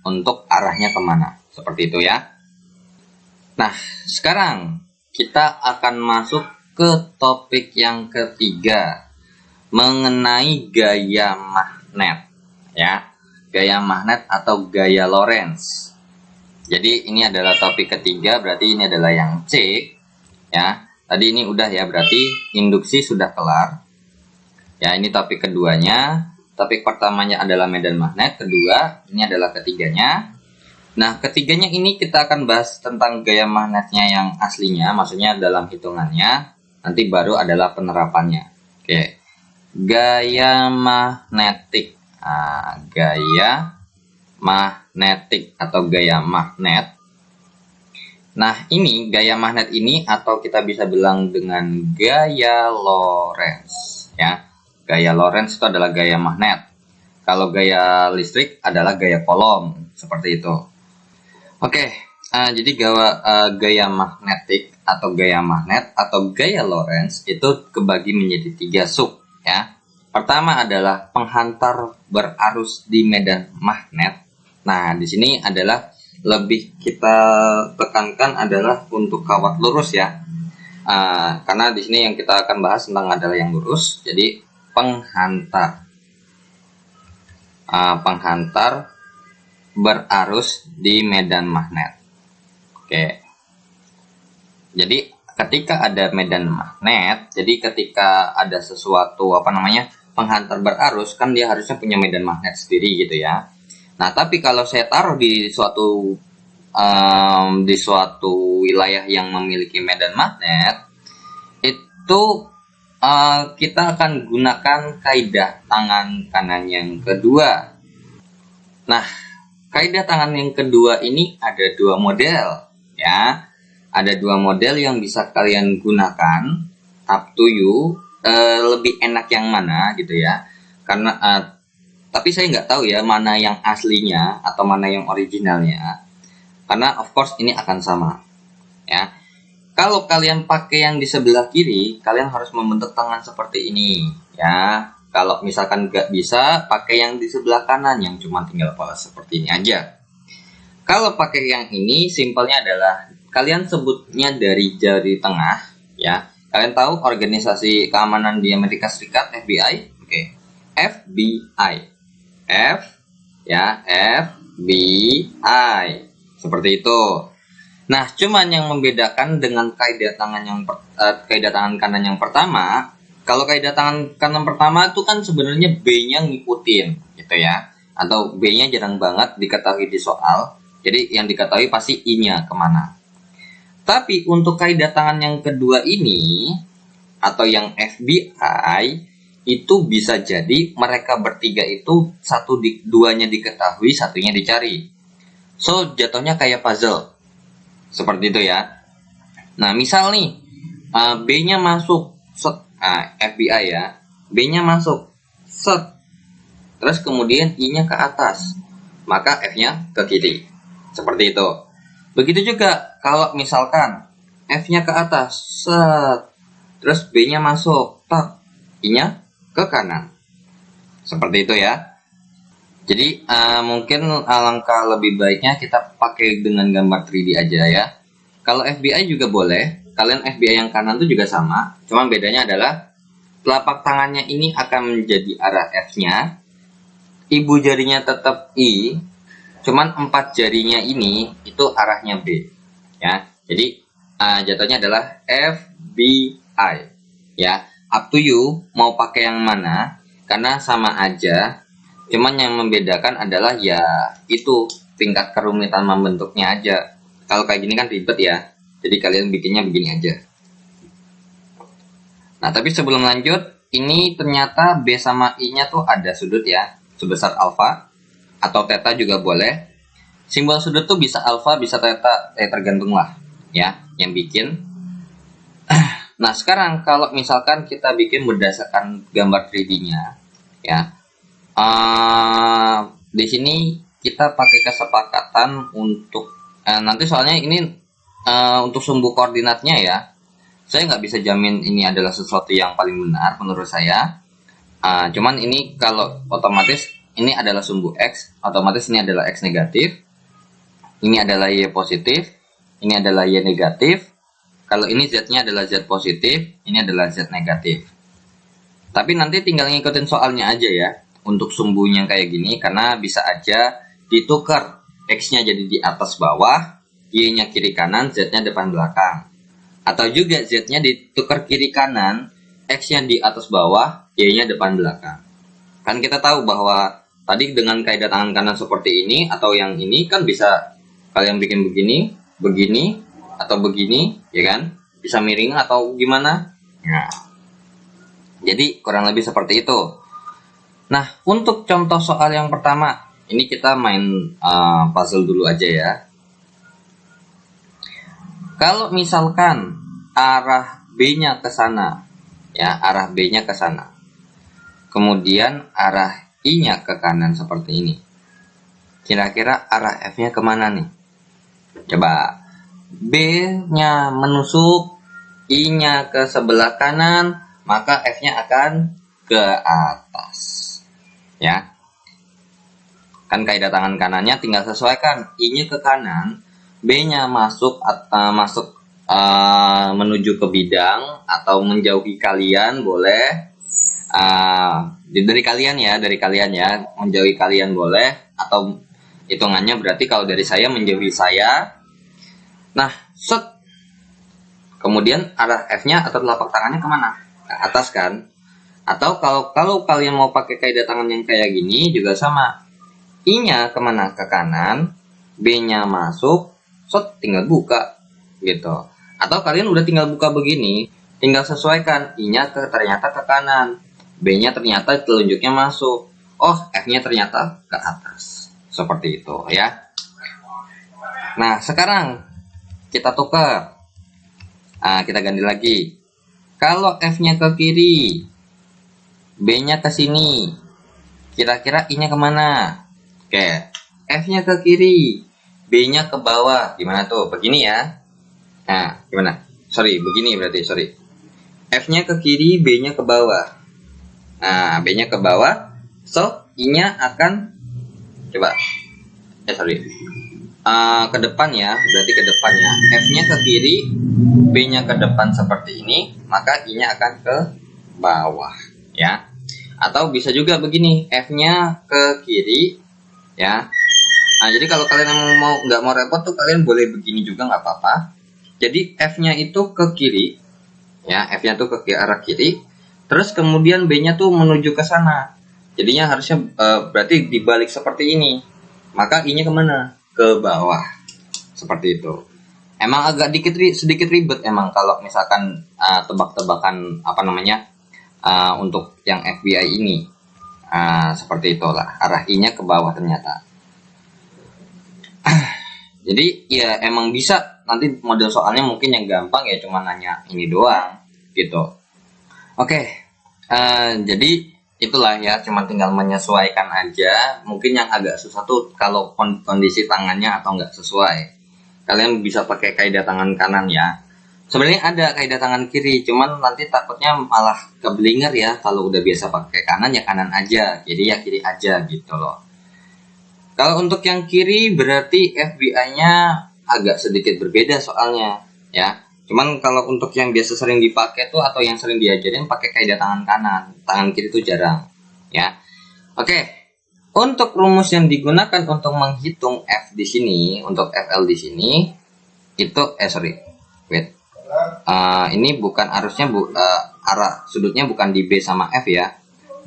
untuk arahnya kemana. Seperti itu ya. Nah, sekarang kita akan masuk ke topik yang ketiga mengenai gaya magnet ya. Gaya magnet atau gaya Lorentz. Jadi ini adalah topik ketiga, berarti ini adalah yang C ya. Tadi ini udah ya, berarti induksi sudah kelar. Ya, ini topik keduanya. Topik pertamanya adalah medan magnet, kedua ini adalah ketiganya. Nah, ketiganya ini kita akan bahas tentang gaya magnetnya yang aslinya, maksudnya dalam hitungannya. Nanti baru adalah penerapannya. Oke. Gaya magnetik. Nah, gaya magnetik atau gaya magnet. Nah, ini gaya magnet ini atau kita bisa bilang dengan gaya Lorentz ya. Gaya Lorentz itu adalah gaya magnet. Kalau gaya listrik adalah gaya Coulomb, seperti itu. Oke, jadi gaya magnetik atau gaya magnet atau gaya Lorentz itu kebagi menjadi 3 sub ya. Pertama adalah penghantar berarus di medan magnet. Nah, di sini adalah lebih kita tekankan adalah untuk kawat lurus ya. Karena di sini yang kita akan bahas tentang adalah yang lurus. Jadi penghantar berarus di medan magnet. Oke. Jadi ketika ada medan magnet, jadi ketika ada sesuatu penghantar berarus, kan dia harusnya punya medan magnet sendiri gitu ya. Nah, tapi kalau saya taruh di suatu wilayah yang memiliki medan magnet, itu kita akan gunakan kaidah tangan kanan yang kedua. Nah, kaidah tangan yang kedua ini ada 2 model ya. Ada 2 model yang bisa kalian gunakan, up to you. Lebih enak yang mana gitu ya. Karena tapi saya nggak tahu ya mana yang aslinya atau mana yang originalnya. Karena of course ini akan sama ya. Kalau kalian pakai yang di sebelah kiri, kalian harus membentuk tangan seperti ini ya. Kalau misalkan nggak bisa, pakai yang di sebelah kanan yang cuma tinggal poles seperti ini aja. Kalau pakai yang ini, simpelnya adalah kalian sebutnya dari jari tengah ya. Kalian tahu organisasi keamanan di Amerika Serikat, FBI? Oke. FBI. FBI. Seperti itu. Nah, cuman yang membedakan dengan kaidah tangan kanan yang pertama, kalau kaidah tangan kanan pertama itu kan sebenarnya B-nya ngikutin gitu ya. Atau B-nya jarang banget diketahui di soal. Jadi yang diketahui pasti I-nya kemana. Tapi untuk kaidah tangan yang kedua ini atau yang FBI itu bisa jadi mereka bertiga itu duanya diketahui, satunya dicari. So jatuhnya kayak puzzle. Seperti itu ya. Nah, misal nih B-nya masuk set, FBI ya. B-nya masuk set. Terus kemudian I-nya ke atas. Maka F-nya ke kiri. Seperti itu. Begitu juga kalau misalkan F-nya ke atas, set. Terus B-nya masuk, tak. I-nya ke kanan. Seperti itu ya. Jadi mungkin alangkah lebih baiknya kita pakai dengan gambar 3D aja ya. Kalau FBI juga boleh. Kalian FBI yang kanan itu juga sama. Cuma bedanya adalah telapak tangannya ini akan menjadi arah F-nya. Ibu jarinya tetap I. Cuman 4 jarinya ini itu arahnya B. Ya. Jadi jatuhnya adalah FBI. Ya. Up to you mau pakai yang mana, karena sama aja. Cuman yang membedakan adalah ya itu tingkat kerumitan membentuknya aja. Kalau kayak gini kan ribet ya. Jadi kalian bikinnya begini aja. Nah, tapi sebelum lanjut, ini ternyata B sama I-nya tuh ada sudut ya, sebesar alfa atau theta juga boleh. Simbol sudut tuh bisa alfa, bisa theta, tergantung lah ya yang bikin. Nah, sekarang kalau misalkan kita bikin berdasarkan gambar 3D-nya ya. Di sini kita pakai kesepakatan untuk nanti soalnya ini untuk sumbu koordinatnya ya. Saya nggak bisa jamin ini adalah sesuatu yang paling benar menurut saya. Cuman ini kalau otomatis ini adalah sumbu X, otomatis ini adalah X negatif, ini adalah Y positif, ini adalah Y negatif. Kalau ini Z-nya adalah Z positif, ini adalah Z negatif. Tapi nanti tinggal ngikutin soalnya aja ya, untuk sumbunya kayak gini, karena bisa aja ditukar X-nya jadi di atas bawah, Y-nya kiri kanan, Z-nya depan belakang. Atau juga Z-nya ditukar kiri kanan, X-nya di atas bawah, Y-nya depan belakang. Kan kita tahu bahwa tadi dengan kaidah tangan kanan seperti ini atau yang ini kan bisa kalian bikin begini, begini, atau begini, ya kan? Bisa miring atau gimana? Nah, jadi kurang lebih seperti itu. Nah, untuk contoh soal yang pertama, ini kita main puzzle dulu aja ya. Kalau misalkan arah B-nya ke sana, ya, arah B-nya ke sana. Kemudian arah I-nya ke kanan seperti ini. Kira-kira arah F-nya kemana nih? Coba. B-nya menusuk, I-nya ke sebelah kanan, maka F-nya akan ke atas. Ya. Kan kaidah tangan kanannya tinggal sesuaikan. I-nya ke kanan, B-nya masuk menuju ke bidang atau menjauhi kalian boleh. Dari kalian ya, menjauhi kalian boleh, atau hitungannya berarti kalau dari saya menjauhi saya. Nah, set. Kemudian arah F-nya atau telapak tangannya kemana? Ke atas kan? Atau kalau kalian mau pakai kaidah tangan yang kayak gini juga sama. I-nya kemana? Ke kanan, B-nya masuk, set, tinggal buka gitu. Atau kalian udah tinggal buka begini, tinggal sesuaikan. I-nya ternyata ke kanan, B-nya ternyata telunjuknya masuk, oh F-nya ternyata ke atas. Seperti itu ya. Nah, sekarang kita tukar. Kita ganti lagi. Kalau F-nya ke kiri, B-nya ke sini, kira-kira I-nya kemana? Oke, F-nya ke kiri, B-nya ke bawah. Gimana tuh? Begini ya. Nah, gimana? Begini berarti, F-nya ke kiri, B-nya ke bawah. Nah, B-nya ke bawah, so I-nya akan ke depan ya, berarti ke depan ya. F-nya ke kiri, B-nya ke depan seperti ini, maka I-nya akan ke bawah ya. Atau bisa juga begini, F-nya ke kiri ya. Nah, jadi kalau kalian nggak mau repot tuh kalian boleh begini juga nggak apa-apa. Jadi F-nya itu ke kiri ya, F-nya tuh ke arah kiri. Terus kemudian B-nya tuh menuju ke sana. Jadinya harusnya berarti dibalik seperti ini. Maka I-nya kemana? Ke bawah. Seperti itu. Emang agak sedikit ribet emang kalau misalkan tebak-tebakan untuk yang FBI ini. Seperti itulah. Arah I-nya ke bawah ternyata. Jadi ya emang bisa, nanti model soalnya mungkin yang gampang ya cuma nanya ini doang gitu. Oke, jadi itulah ya, cuma tinggal menyesuaikan aja. Mungkin yang agak susah tuh kalau kondisi tangannya atau nggak sesuai. Kalian bisa pakai kaidah tangan kanan ya. Sebenarnya ada kaidah tangan kiri, cuman nanti takutnya malah keblinger ya. Kalau udah biasa pakai kanan ya kanan aja, jadi ya kiri aja gitu loh. Kalau untuk yang kiri berarti FBI-nya agak sedikit berbeda soalnya ya. Cuman kalau untuk yang biasa sering dipakai tuh atau yang sering diajarin pakai kaidah tangan kanan, tangan kiri itu jarang ya. Oke. Untuk rumus yang digunakan untuk menghitung F di sini, untuk FL di sini itu ini bukan arah sudutnya bukan di B sama F ya,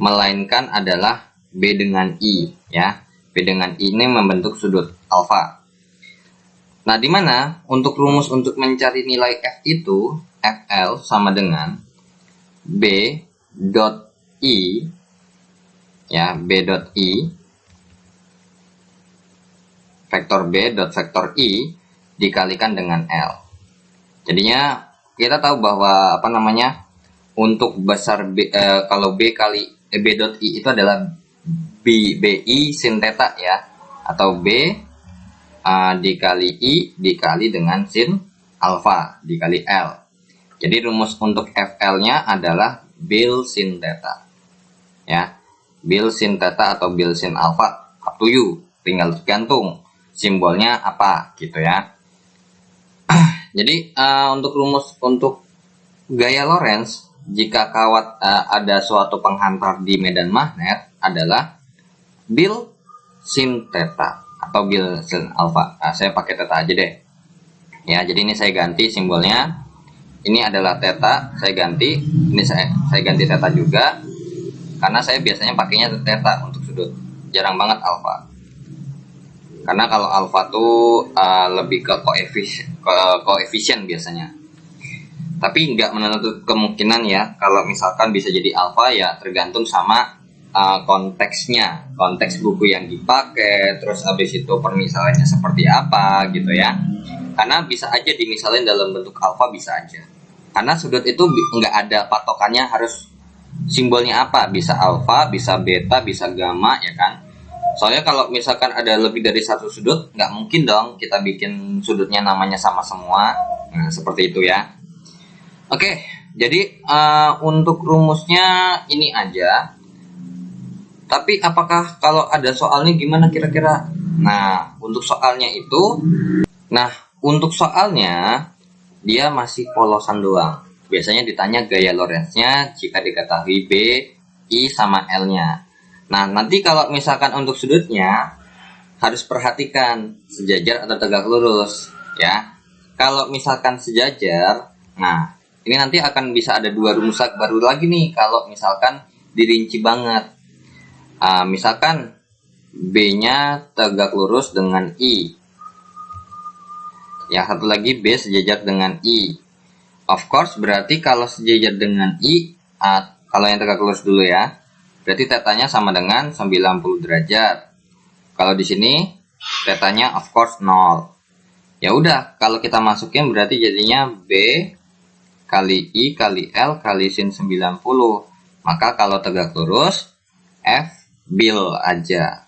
melainkan adalah B dengan I ya. B dengan I ini membentuk sudut alfa. Nah, di mana untuk rumus untuk mencari nilai F itu, FL sama dengan B dot I ya, B dot I vektor B dot vektor I dikalikan dengan L. Jadinya kita tahu bahwa untuk besar B, kalau B kali B dot I itu adalah BI sin theta ya, atau B dikali I dikali dengan sin alfa dikali L. Jadi rumus untuk FL-nya adalah bil sin theta ya. bil sin theta atau bil sin alfa, up to you, tinggal tergantung simbolnya apa gitu ya. Jadi untuk gaya Lorentz jika ada suatu penghantar di medan magnet adalah bil sin theta atau bil sin alfa. Saya pakai theta aja deh ya. Jadi ini saya ganti simbolnya, ini adalah theta, saya ganti, ini saya ganti theta juga karena saya biasanya pakainya theta untuk sudut, jarang banget alfa. Karena kalau alfa tuh lebih ke koefisien biasanya. Tapi nggak menutup kemungkinan ya, kalau misalkan bisa jadi alfa ya tergantung sama konteksnya, konteks buku yang dipakai, terus habis itu permisalannya seperti apa gitu ya. Karena bisa aja dimisalin dalam bentuk alfa, bisa aja. Karena sudut itu nggak ada patokannya harus simbolnya apa, bisa alfa, bisa beta, bisa gamma ya kan. Soalnya kalau misalkan ada lebih dari satu sudut, nggak mungkin dong kita bikin sudutnya namanya sama semua. Nah, seperti itu ya. Oke, jadi untuk rumusnya ini aja. Tapi apakah kalau ada soalnya gimana kira-kira? Nah, untuk soalnya dia masih polosan doang. Biasanya ditanya gaya Lorentz-nya jika diketahui B, I, sama L-nya. Nah, nanti kalau misalkan untuk sudutnya harus perhatikan sejajar atau tegak lurus ya. Kalau misalkan sejajar, nah ini nanti akan bisa ada dua rumus baru lagi nih kalau misalkan dirinci banget. Misalkan B-nya tegak lurus dengan I. Yang satu lagi B sejajar dengan I. Of course berarti kalau sejajar dengan I, kalau yang tegak lurus dulu ya, berarti tetanya sama dengan 90 derajat. Kalau di sini tetanya of course 0. Ya udah, kalau kita masukin berarti jadinya B kali I kali L kali sin 90. Maka kalau tegak lurus F bil aja.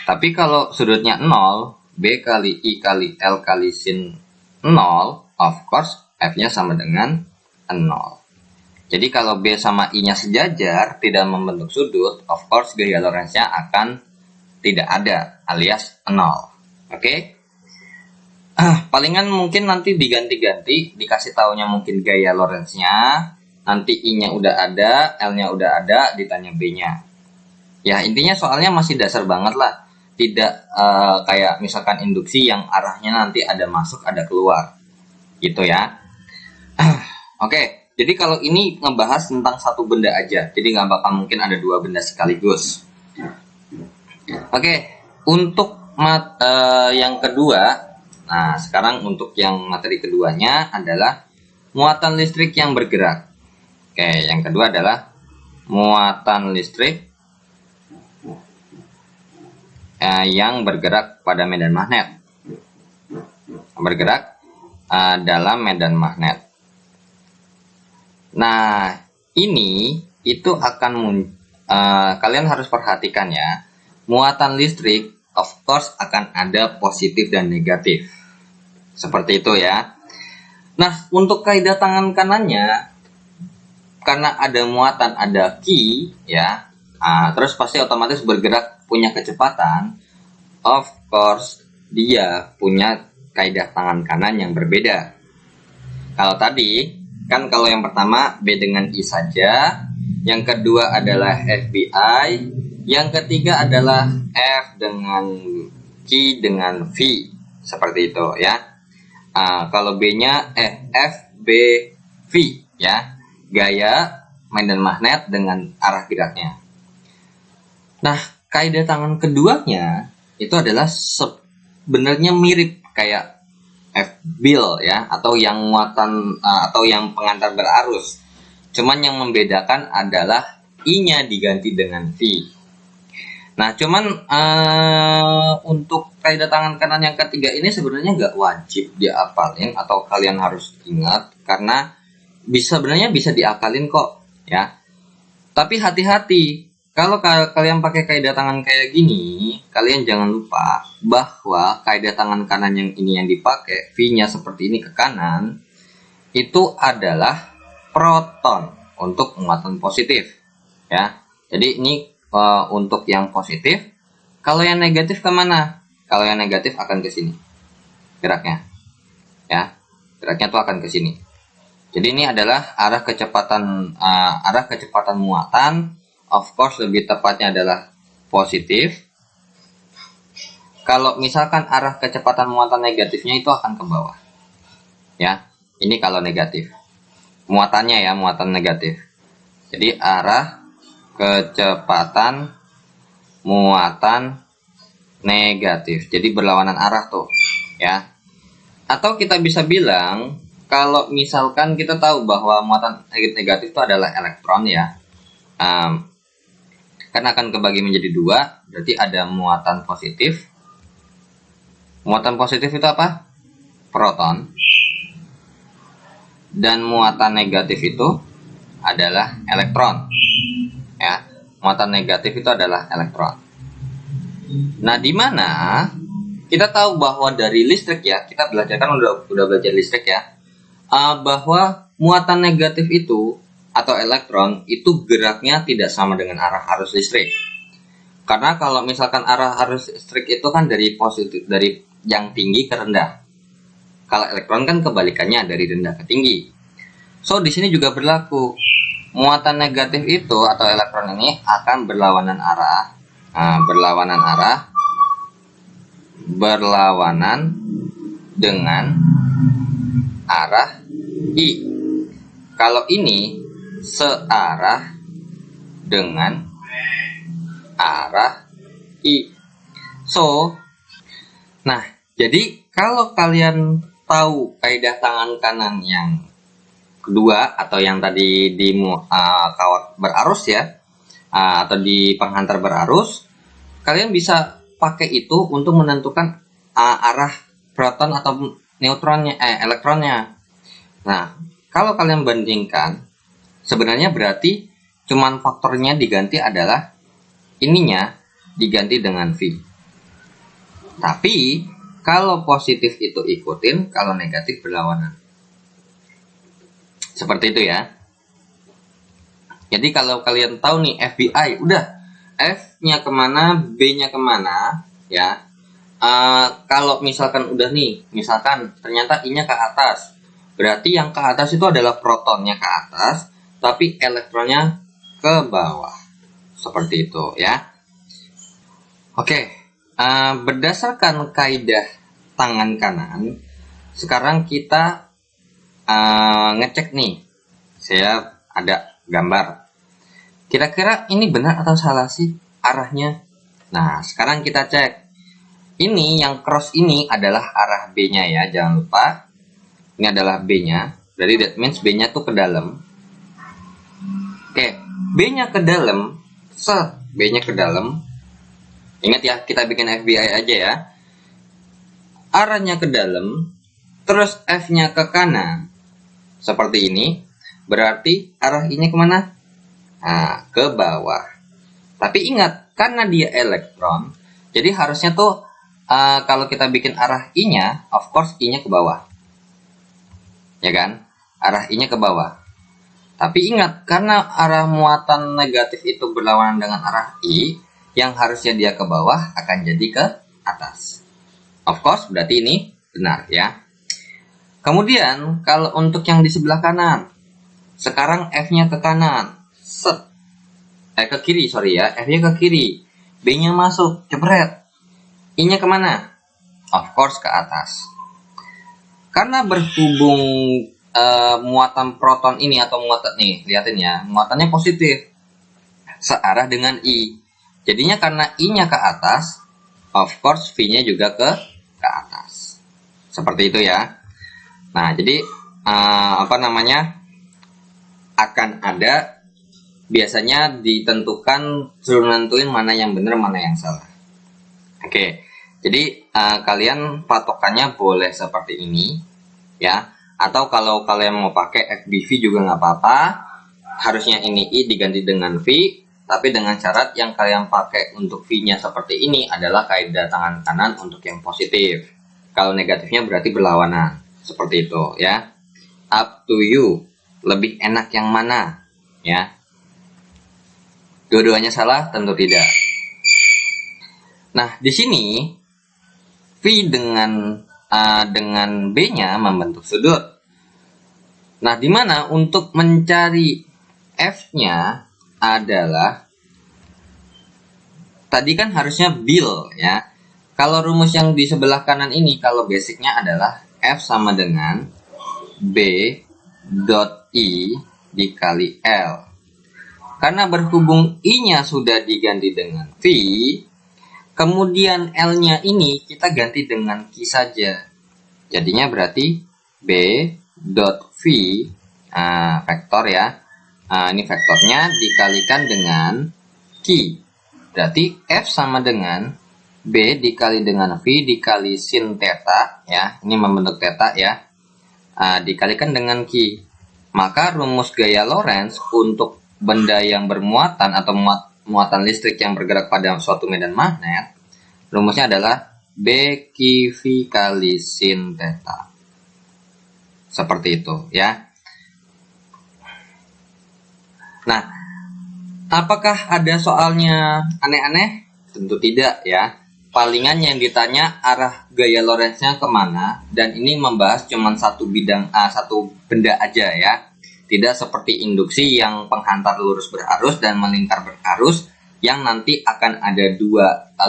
Tapi kalau sudutnya 0, B kali I kali L kali sin 0, of course F-nya sama dengan 0. Jadi kalau B sama I-nya sejajar, tidak membentuk sudut, of course gaya Lorentz-nya akan tidak ada, alias 0. Oke? Palingan mungkin nanti diganti-ganti, dikasih taunya mungkin gaya Lorentz-nya, nanti I-nya udah ada, L-nya udah ada, ditanya B-nya. Ya, intinya soalnya masih dasar banget lah. Tidak kayak misalkan induksi yang arahnya nanti ada masuk, ada keluar. Gitu ya. Oke. Jadi kalau ini ngebahas tentang satu benda aja, jadi nggak bakal mungkin ada dua benda sekaligus. Oke, untuk yang kedua, nah sekarang untuk yang materi keduanya adalah muatan listrik yang bergerak. Oke, yang kedua adalah muatan listrik yang bergerak pada medan magnet. Bergerak dalam medan magnet. Nah, ini itu akan kalian harus perhatikan ya. Muatan listrik of course akan ada positif dan negatif. Seperti itu ya. Nah, untuk kaidah tangan kanannya, karena ada muatan, ada Q ya. Terus pasti otomatis bergerak punya kecepatan. Of course dia punya kaidah tangan kanan yang berbeda. Kalau tadi kan kalau yang pertama B dengan I saja, yang kedua adalah FBI, yang ketiga adalah F dengan Q dengan V, seperti itu ya. Kalau B-nya F, B, V ya, gaya medan magnet dengan arah geraknya. Nah, kaidah tangan keduanya itu adalah sebenarnya mirip kayak F bil ya, atau yang muatan atau yang pengantar berarus. Cuman yang membedakan adalah I-nya diganti dengan V. Nah, cuman untuk kaidah tangan kanan yang ketiga ini sebenarnya nggak wajib diapalin atau kalian harus ingat, karena sebenarnya bisa diakalin kok ya. Tapi hati-hati, kalau kalian pakai kaidah tangan kayak gini, kalian jangan lupa bahwa kaidah tangan kanan yang ini yang dipakai, V-nya seperti ini ke kanan, itu adalah proton untuk muatan positif ya. Jadi ini untuk yang positif. Kalau yang negatif kemana? Kalau yang negatif akan ke sini geraknya, ya. Geraknya tuh akan ke sini. Jadi ini adalah arah kecepatan muatan. Of course lebih tepatnya adalah positif. Kalau misalkan arah kecepatan muatan negatifnya itu akan ke bawah. Ya, ini kalau negatif. Muatannya ya, muatan negatif. Jadi arah kecepatan muatan negatif. Jadi berlawanan arah tuh, ya. Atau kita bisa bilang kalau misalkan kita tahu bahwa muatan negatif itu adalah elektron ya. Karena akan kebagi menjadi dua, berarti ada muatan positif. Muatan positif itu apa? Proton. Dan muatan negatif itu adalah elektron. Ya, muatan negatif itu adalah elektron. Nah, di mana kita tahu bahwa dari listrik ya, kita belajar kan udah belajar listrik ya, bahwa muatan negatif itu atau elektron itu geraknya tidak sama dengan arah arus listrik. Karena kalau misalkan arah arus listrik itu kan dari positif, dari yang tinggi ke rendah. Kalau elektron kan kebalikannya, dari rendah ke tinggi. So di sini juga berlaku. Muatan negatif itu atau elektron ini akan berlawanan arah, berlawanan dengan arah I. Kalau ini searah dengan arah I. So, nah, jadi kalau kalian tahu kaidah tangan kanan yang kedua atau yang tadi di kawat berarus ya, atau di penghantar berarus, kalian bisa pakai itu untuk menentukan arah proton atau neutronnya, elektronnya. Nah, kalau kalian bandingkan, sebenarnya berarti cuman faktornya diganti adalah ininya diganti dengan V. Tapi kalau positif itu ikutin, kalau negatif berlawanan. Seperti itu ya. Jadi kalau kalian tahu nih FBI, udah F-nya kemana, B-nya kemana, ya. Kalau misalkan udah nih, misalkan ternyata I-nya ke atas, berarti yang ke atas itu adalah protonnya ke atas, tapi elektronnya ke bawah. Seperti itu ya. Oke. Berdasarkan kaidah tangan kanan, sekarang kita ngecek nih. Saya ada gambar. Kira-kira ini benar atau salah sih arahnya? Nah, sekarang kita cek. Ini yang cross ini adalah arah B-nya ya, jangan lupa. Ini adalah B-nya. Berarti that means B-nya tuh ke dalam. Oke, B-nya ke dalam. Set, B-nya ke dalam. Ingat ya, kita bikin FBI aja ya. Arahnya ke dalam, terus F-nya ke kanan. Seperti ini. Berarti arah I-nya kemana? Nah, ke bawah. Tapi ingat, karena dia elektron, jadi harusnya tuh kalau kita bikin arah I-nya, of course I-nya ke bawah. Ya kan? Arah I-nya ke bawah. Tapi ingat, karena arah muatan negatif itu berlawanan dengan arah I, yang harusnya dia ke bawah akan jadi ke atas. Of course, berarti ini benar ya. Kemudian, kalau untuk yang di sebelah kanan, sekarang F-nya ke kanan. Set. Ke kiri, sorry ya. F-nya ke kiri. B-nya masuk, jebret. I-nya kemana? Of course, ke atas. Karena berhubung muatan proton ini atau muatan nih, lihatin ya, muatannya positif. Searah dengan I. Jadinya karena I-nya ke atas, of course V-nya juga ke atas. Seperti itu ya. Nah, jadi akan ada biasanya ditentukan, suruh nentuin mana yang benar, mana yang salah. Oke. Jadi kalian patokannya boleh seperti ini ya. Atau kalau kalian mau pakai FBV juga nggak apa-apa. Harusnya ini I diganti dengan V. Tapi dengan syarat yang kalian pakai untuk V-nya seperti ini adalah kaidah tangan kanan untuk yang positif. Kalau negatifnya berarti berlawanan. Seperti itu ya. Up to you. Lebih enak yang mana? Ya. Dua-duanya salah? Tentu tidak. Nah, di sini V dengan B-nya membentuk sudut. Nah, di mana untuk mencari F-nya adalah tadi kan harusnya bil ya. Kalau rumus yang di sebelah kanan ini, kalau basicnya adalah F sama dengan B dot I dikali L. Karena berhubung I-nya sudah diganti dengan V, kemudian L-nya ini kita ganti dengan Q saja. Jadinya berarti B dot V, vektor ya. Ini vektornya dikalikan dengan Q. Berarti F sama dengan B dikali dengan V dikali sin theta ya. Ini membentuk theta ya. Dikalikan dengan Q. Maka rumus gaya Lorentz untuk benda yang bermuatan atau muatan listrik yang bergerak pada suatu medan magnet, rumusnya adalah BQV kali sin theta. Seperti itu ya. Nah, apakah ada soalnya aneh-aneh? Tentu tidak ya. Palingan yang ditanya arah gaya Lorentz-nya kemana, dan ini membahas cuma satu benda aja ya. Tidak seperti induksi yang penghantar lurus berarus dan melingkar berarus yang nanti akan ada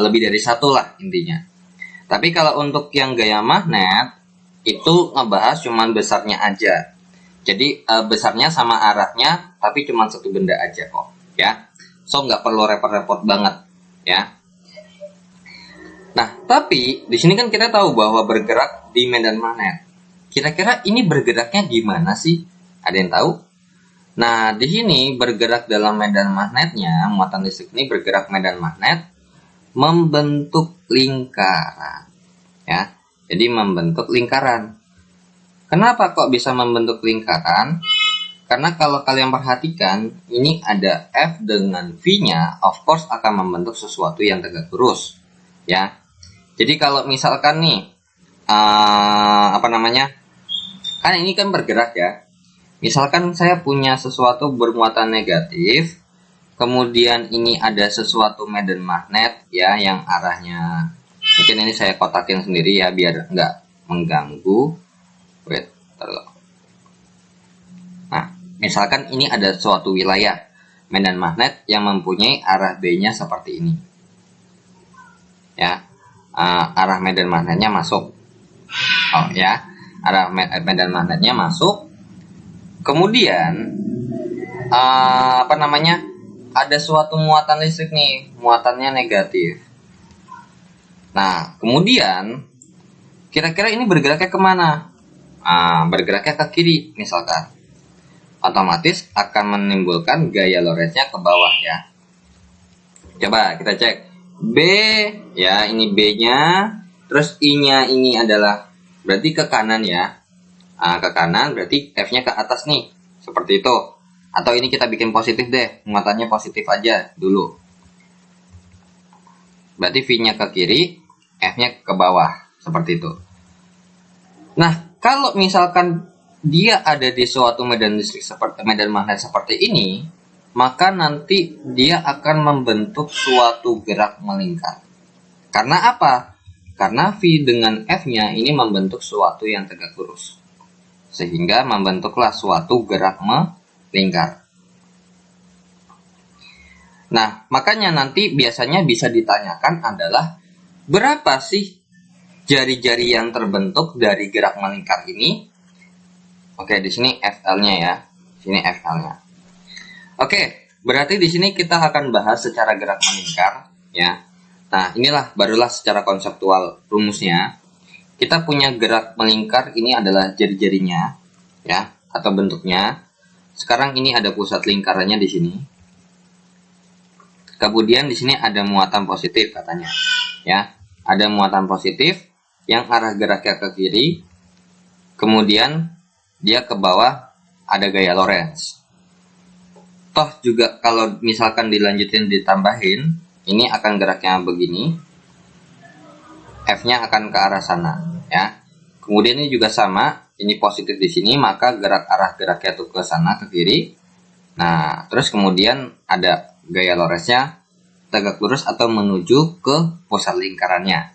lebih dari satu lah intinya. Tapi kalau untuk yang gaya magnet itu ngebahas cuma besarnya aja. Jadi besarnya sama arahnya tapi cuma satu benda aja kok ya. So nggak perlu repot-repot banget ya. Nah, tapi di sini kan kita tahu bahwa bergerak di medan magnet. Kira-kira ini bergeraknya gimana sih? Ada yang tahu? Nah, di sini bergerak dalam medan magnetnya, muatan listrik ini bergerak medan magnet membentuk lingkaran. Ya, jadi membentuk lingkaran. Kenapa kok bisa membentuk lingkaran? Karena kalau kalian perhatikan, ini ada F dengan V-nya, of course akan membentuk sesuatu yang tegak lurus. Ya, jadi kalau misalkan nih, kan ini kan bergerak ya. Misalkan saya punya sesuatu bermuatan negatif, kemudian ini ada sesuatu medan magnet ya yang arahnya, mungkin ini saya kotakin sendiri ya biar nggak mengganggu. Nah, misalkan ini ada suatu wilayah medan magnet yang mempunyai arah B-nya seperti ini. Ya. Arah medan magnetnya masuk. Arah medan magnetnya masuk. Kemudian ada suatu muatan listrik nih, muatannya negatif. Nah, kemudian kira-kira ini bergeraknya kemana? Bergeraknya ke kiri misalkan. Otomatis akan menimbulkan gaya Lorentz-nya ke bawah ya. Coba kita cek. B ya, ini B-nya, terus I-nya ini adalah berarti ke kanan ya. Ke kanan berarti F-nya ke atas nih, seperti itu. Atau ini kita bikin positif deh, muatannya positif aja dulu. Berarti V-nya ke kiri, F-nya ke bawah, seperti itu. Nah, kalau misalkan dia ada di suatu medan listrik seperti medan magnet seperti ini, maka nanti dia akan membentuk suatu gerak melingkar. Karena apa? Karena V dengan F-nya ini membentuk suatu yang tegak lurus. Sehingga membentuklah suatu gerak melingkar. Nah, makanya nanti biasanya bisa ditanyakan adalah berapa sih jari-jari yang terbentuk dari gerak melingkar ini? Oke, di sini FL-nya ya. Sini FL-nya. Oke, berarti di sini kita akan bahas secara gerak melingkar ya. Nah, inilah barulah secara konseptual rumusnya. Kita punya gerak melingkar, ini adalah jari-jarinya ya atau bentuknya. Sekarang ini ada pusat lingkarannya di sini. Kemudian di sini ada muatan positif katanya. Ya, ada muatan positif yang arah geraknya ke kiri. Kemudian dia ke bawah ada gaya Lorentz. Toh juga kalau misalkan dilanjutin ditambahin, ini akan geraknya begini. F-nya akan ke arah sana, ya. Kemudian ini juga sama, ini positif di sini, maka arah geraknya tuh ke sana ke kiri. Nah, terus kemudian ada gaya Lorentz-nya tegak lurus atau menuju ke pusat lingkarannya.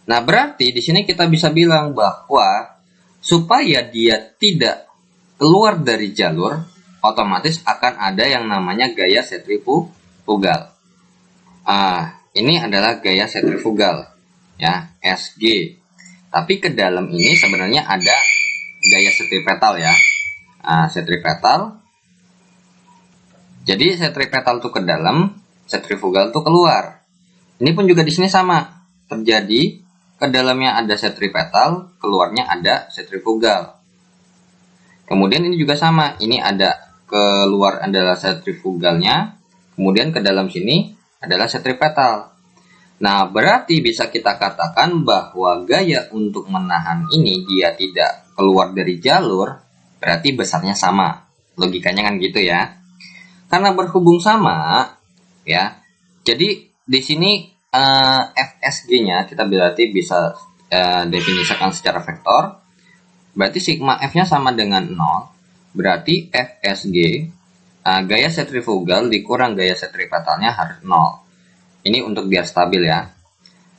Nah, berarti di sini kita bisa bilang bahwa supaya dia tidak keluar dari jalur, otomatis akan ada yang namanya gaya sentrifugal. Ini adalah gaya sentrifugal, ya, SG. Tapi ke dalam ini sebenarnya ada gaya sentripetal, ya. Sentripetal. Jadi sentripetal itu ke dalam, sentrifugal itu keluar. Ini pun juga di sini sama, terjadi ke dalamnya ada sentripetal, keluarnya ada sentrifugal. Kemudian ini juga sama, ini ada keluar adalah sentrifugalnya, kemudian ke dalam sini adalah sentripetal. Nah, berarti bisa kita katakan bahwa gaya untuk menahan ini dia tidak keluar dari jalur, berarti besarnya sama. Logikanya kan gitu ya. Karena berhubung sama, ya. Jadi di sini FSG-nya kita berarti bisa definisikan secara vektor. Berarti sigma F-nya sama dengan 0. Berarti FSG gaya sentrifugal dikurang gaya sentripetalnya harus 0. Ini untuk biar stabil ya.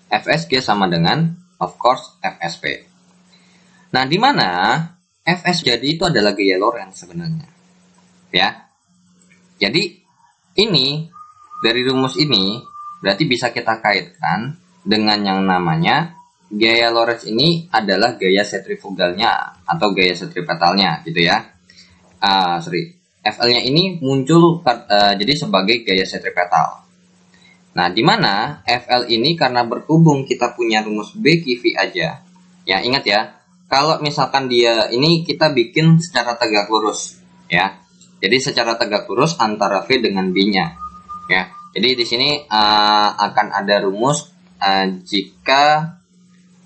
FSG sama dengan of course FSP. Nah, di mana Fs jadi itu adalah gaya Lorentz sebenarnya. Ya. Jadi ini dari rumus ini berarti bisa kita kaitkan dengan yang namanya gaya Lorentz ini adalah gaya sentrifugalnya atau gaya sentripetalnya gitu ya. FL-nya ini muncul jadi sebagai gaya sentripetal. Nah, di mana FL ini karena berhubung kita punya rumus BQV aja. Ya, ingat ya. Kalau misalkan dia ini kita bikin secara tegak lurus ya. Jadi secara tegak lurus antara V dengan B-nya, ya. Jadi di sini akan ada rumus jika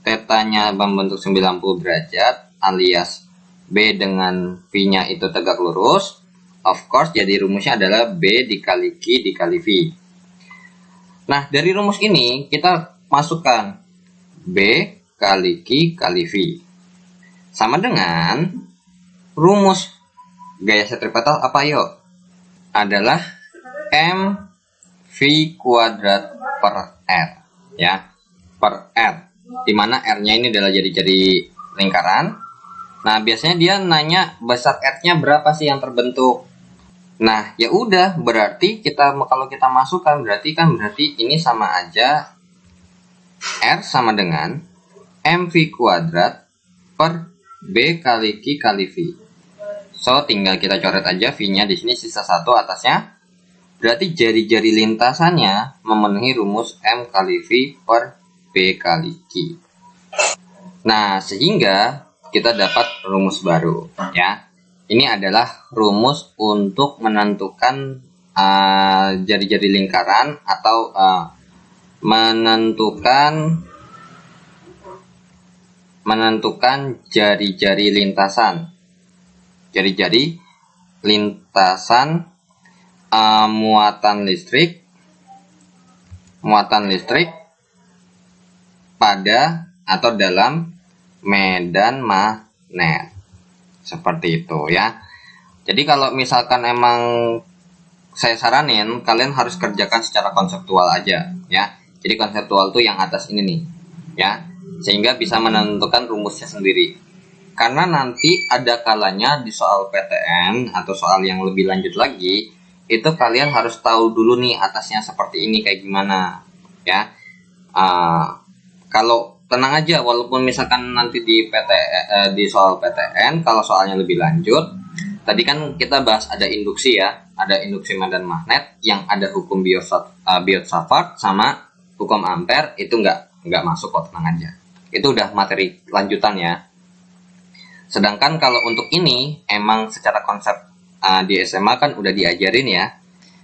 θ-nya membentuk 90 derajat alias B dengan V-nya itu tegak lurus, of course jadi rumusnya adalah B dikali Q dikali V. Nah, dari rumus ini kita masukkan B kali Q kali V. Sama dengan rumus gaya sentripetal apa yuk? Adalah mv kuadrat per r, ya, per r. Dimana r-nya ini adalah jadi lingkaran. Nah, biasanya dia nanya besar r-nya berapa sih yang terbentuk. Nah, ya udah, berarti kalau kita masukkan berarti ini sama aja r sama dengan mv kuadrat per b kali q kali v. So, tinggal kita coret aja V-nya di sini sisa 1 atasnya. Berarti jari-jari lintasannya memenuhi rumus M kali V per B kali Q. Nah, sehingga kita dapat rumus baru ya. Ini adalah rumus untuk menentukan jari-jari lingkaran atau menentukan jari-jari lintasan. Jari-jari lintasan muatan listrik pada atau dalam medan magnet. Seperti itu ya. Jadi kalau misalkan emang saya saranin kalian harus kerjakan secara konseptual aja ya. Jadi konseptual tuh yang atas ini nih ya. Sehingga bisa menentukan rumusnya sendiri. Karena nanti ada kalanya di soal PTN atau soal yang lebih lanjut lagi, itu kalian harus tahu dulu nih atasnya seperti ini kayak gimana ya. Kalau tenang aja, walaupun misalkan nanti di soal PTN, kalau soalnya lebih lanjut, tadi kan kita bahas ada induksi ya, ada induksi medan magnet yang ada hukum Biot-Savart sama hukum Ampere, itu nggak masuk kok, tenang aja. Itu udah materi lanjutan ya. Sedangkan kalau untuk ini emang secara konsep di SMA kan udah diajarin ya.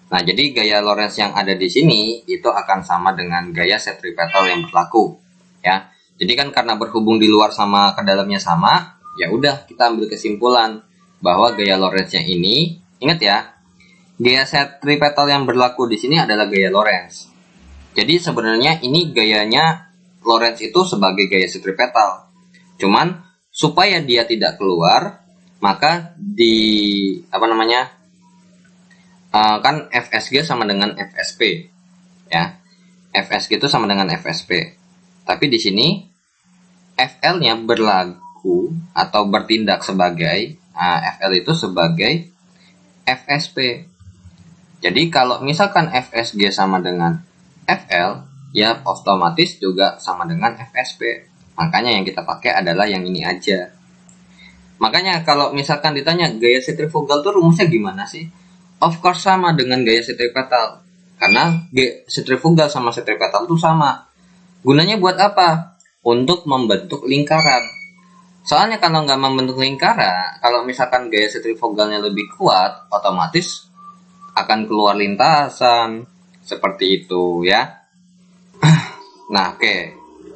Nah, jadi gaya Lorentz yang ada di sini itu akan sama dengan gaya sentripetal yang berlaku ya. Jadi kan karena berhubung di luar sama ke dalamnya sama, ya udah kita ambil kesimpulan bahwa gaya Lorentz-nya ini, ingat ya, gaya sentripetal yang berlaku di sini adalah gaya Lorentz. Jadi sebenarnya ini gayanya Lorentz itu sebagai gaya sentripetal. Cuman supaya dia tidak keluar, maka kan FSG sama dengan FSP ya. FSG itu sama dengan FSP. Tapi di sini FL-nya berlaku atau bertindak sebagai FL itu sebagai FSP. Jadi kalau misalkan FSG sama dengan FL, ya otomatis juga sama dengan FSP. Makanya yang kita pakai adalah yang ini aja. Makanya kalau misalkan ditanya gaya sentrifugal tuh rumusnya gimana sih? Of course sama dengan gaya sentripetal. Karena sentrifugal sama sentripetal itu sama. Gunanya buat apa? Untuk membentuk lingkaran. Soalnya kalau nggak membentuk lingkaran, kalau misalkan gaya sentrifugalnya lebih kuat, otomatis akan keluar lintasan. Seperti itu ya. Nah, oke.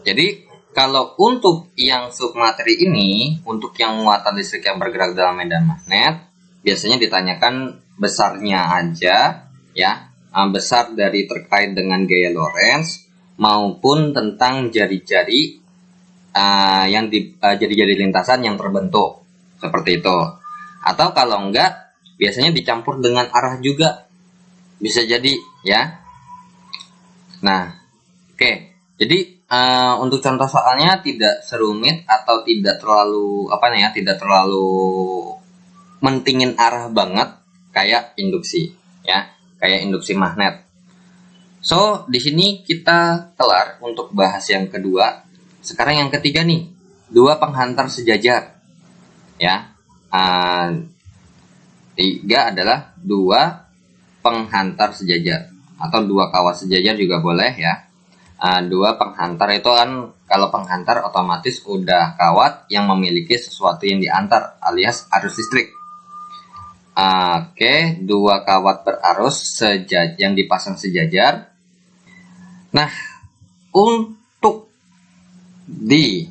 Jadi kalau untuk yang submateri ini, untuk yang muatan listrik yang bergerak dalam medan magnet, biasanya ditanyakan besarnya aja ya, besar dari terkait dengan gaya Lorentz maupun tentang jari-jari jari-jari lintasan yang terbentuk seperti itu. Atau kalau enggak, biasanya dicampur dengan arah juga bisa jadi ya. Nah, oke. Jadi untuk contoh soalnya tidak serumit atau tidak terlalu tidak terlalu mentingin arah banget kayak induksi ya, kayak induksi magnet. So, di sini kita kelar untuk bahas yang kedua. Sekarang yang ketiga nih, dua penghantar sejajar ya. Tiga adalah dua penghantar sejajar atau dua kawat sejajar juga boleh ya. Dua penghantar itu kan, kalau penghantar otomatis udah kawat yang memiliki sesuatu yang diantar alias arus listrik. Oke, dua kawat berarus yang dipasang sejajar. Nah, untuk di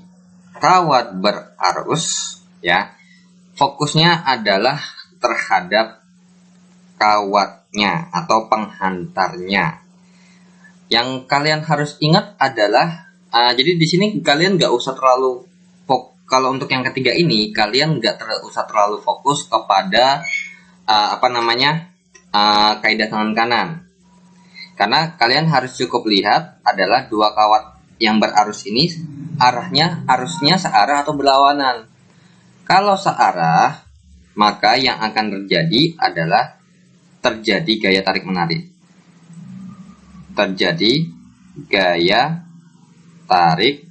kawat berarus ya, fokusnya adalah terhadap kawatnya atau penghantarnya. Yang kalian harus ingat adalah jadi di sini kalian nggak usah terlalu kalau untuk yang ketiga ini kalian nggak usah terlalu fokus kepada kaidah tangan kanan, karena kalian harus cukup lihat adalah dua kawat yang berarus ini arusnya searah atau berlawanan. Kalau searah, maka yang akan terjadi adalah terjadi gaya tarik menarik. Terjadi gaya tarik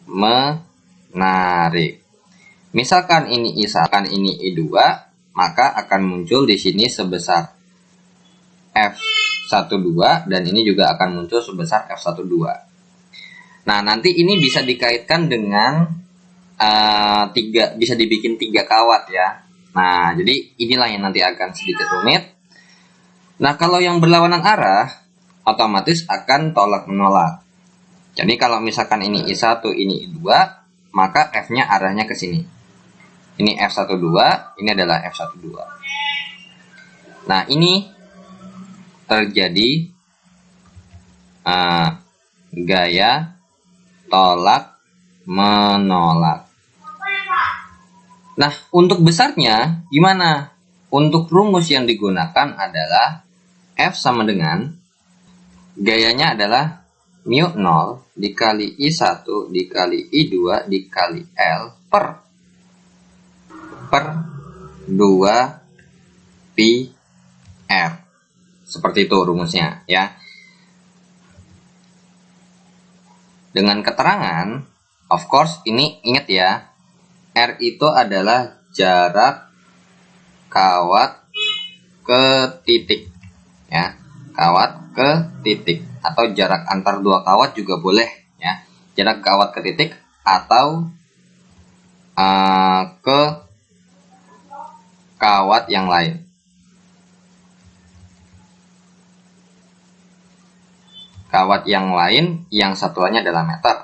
menarik. Misalkan ini I1, ini I2, maka akan muncul di sini sebesar F12 dan ini juga akan muncul sebesar F12. Nah, nanti ini bisa dikaitkan dengan bisa dibikin 3 kawat ya. Nah, jadi inilah yang nanti akan sedikit rumit. Nah, kalau yang berlawanan arah otomatis akan tolak menolak. Jadi kalau misalkan ini I1, ini I2, maka F-nya arahnya ke sini. Ini F12, ini adalah F12. Nah, ini terjadi gaya tolak menolak. Nah, untuk besarnya gimana? Untuk rumus yang digunakan adalah F sama dengan gayanya adalah mu 0 dikali I1 dikali I2 dikali L per 2 pi R. Seperti itu rumusnya ya. Dengan keterangan, of course ini ingat ya, R itu adalah jarak kawat ke titik ya. Kawat ke titik atau jarak antar dua kawat juga boleh ya, jarak kawat ke titik atau ke kawat yang lain. Kawat yang lain yang satuannya adalah meter.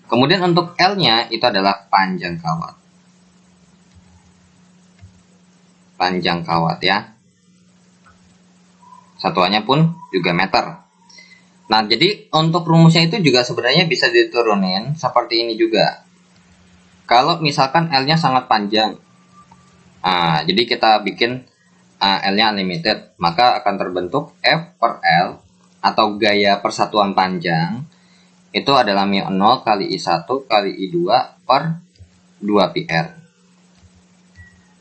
Kemudian untuk L-nya itu adalah panjang kawat. Panjang kawat ya. Satuannya pun juga meter. Nah, jadi untuk rumusnya itu juga sebenarnya bisa diturunin seperti ini juga. Kalau misalkan L-nya sangat panjang, jadi kita bikin L-nya unlimited, maka akan terbentuk F per L atau gaya persatuan panjang itu adalah μ0 kali I1 kali I2 per 2πr.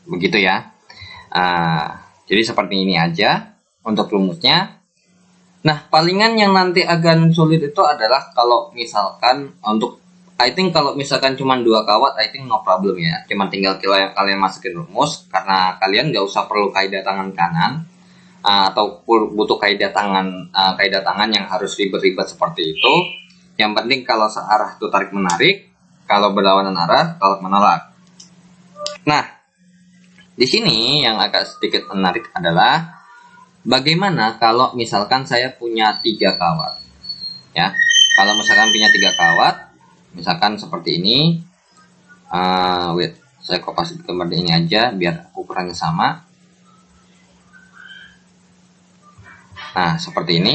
Begitu ya. Jadi seperti ini aja untuk rumusnya. Nah, palingan yang nanti agak sulit itu adalah kalau misalkan untuk kalau misalkan cuma 2 kawat, no problem ya. Cuma tinggal kalian masukin rumus, karena kalian nggak usah perlu kaidah tangan kanan atau butuh kaidah tangan yang harus ribet-ribet seperti itu. Yang penting kalau searah itu tarik menarik, kalau berlawanan arah tolak menolak. Nah, di sini yang agak sedikit menarik adalah bagaimana kalau misalkan saya punya 3 kawat. Ya, kalau misalkan punya 3 kawat, misalkan seperti ini. Saya kopas gambar ini aja biar ukurannya sama. Nah, seperti ini.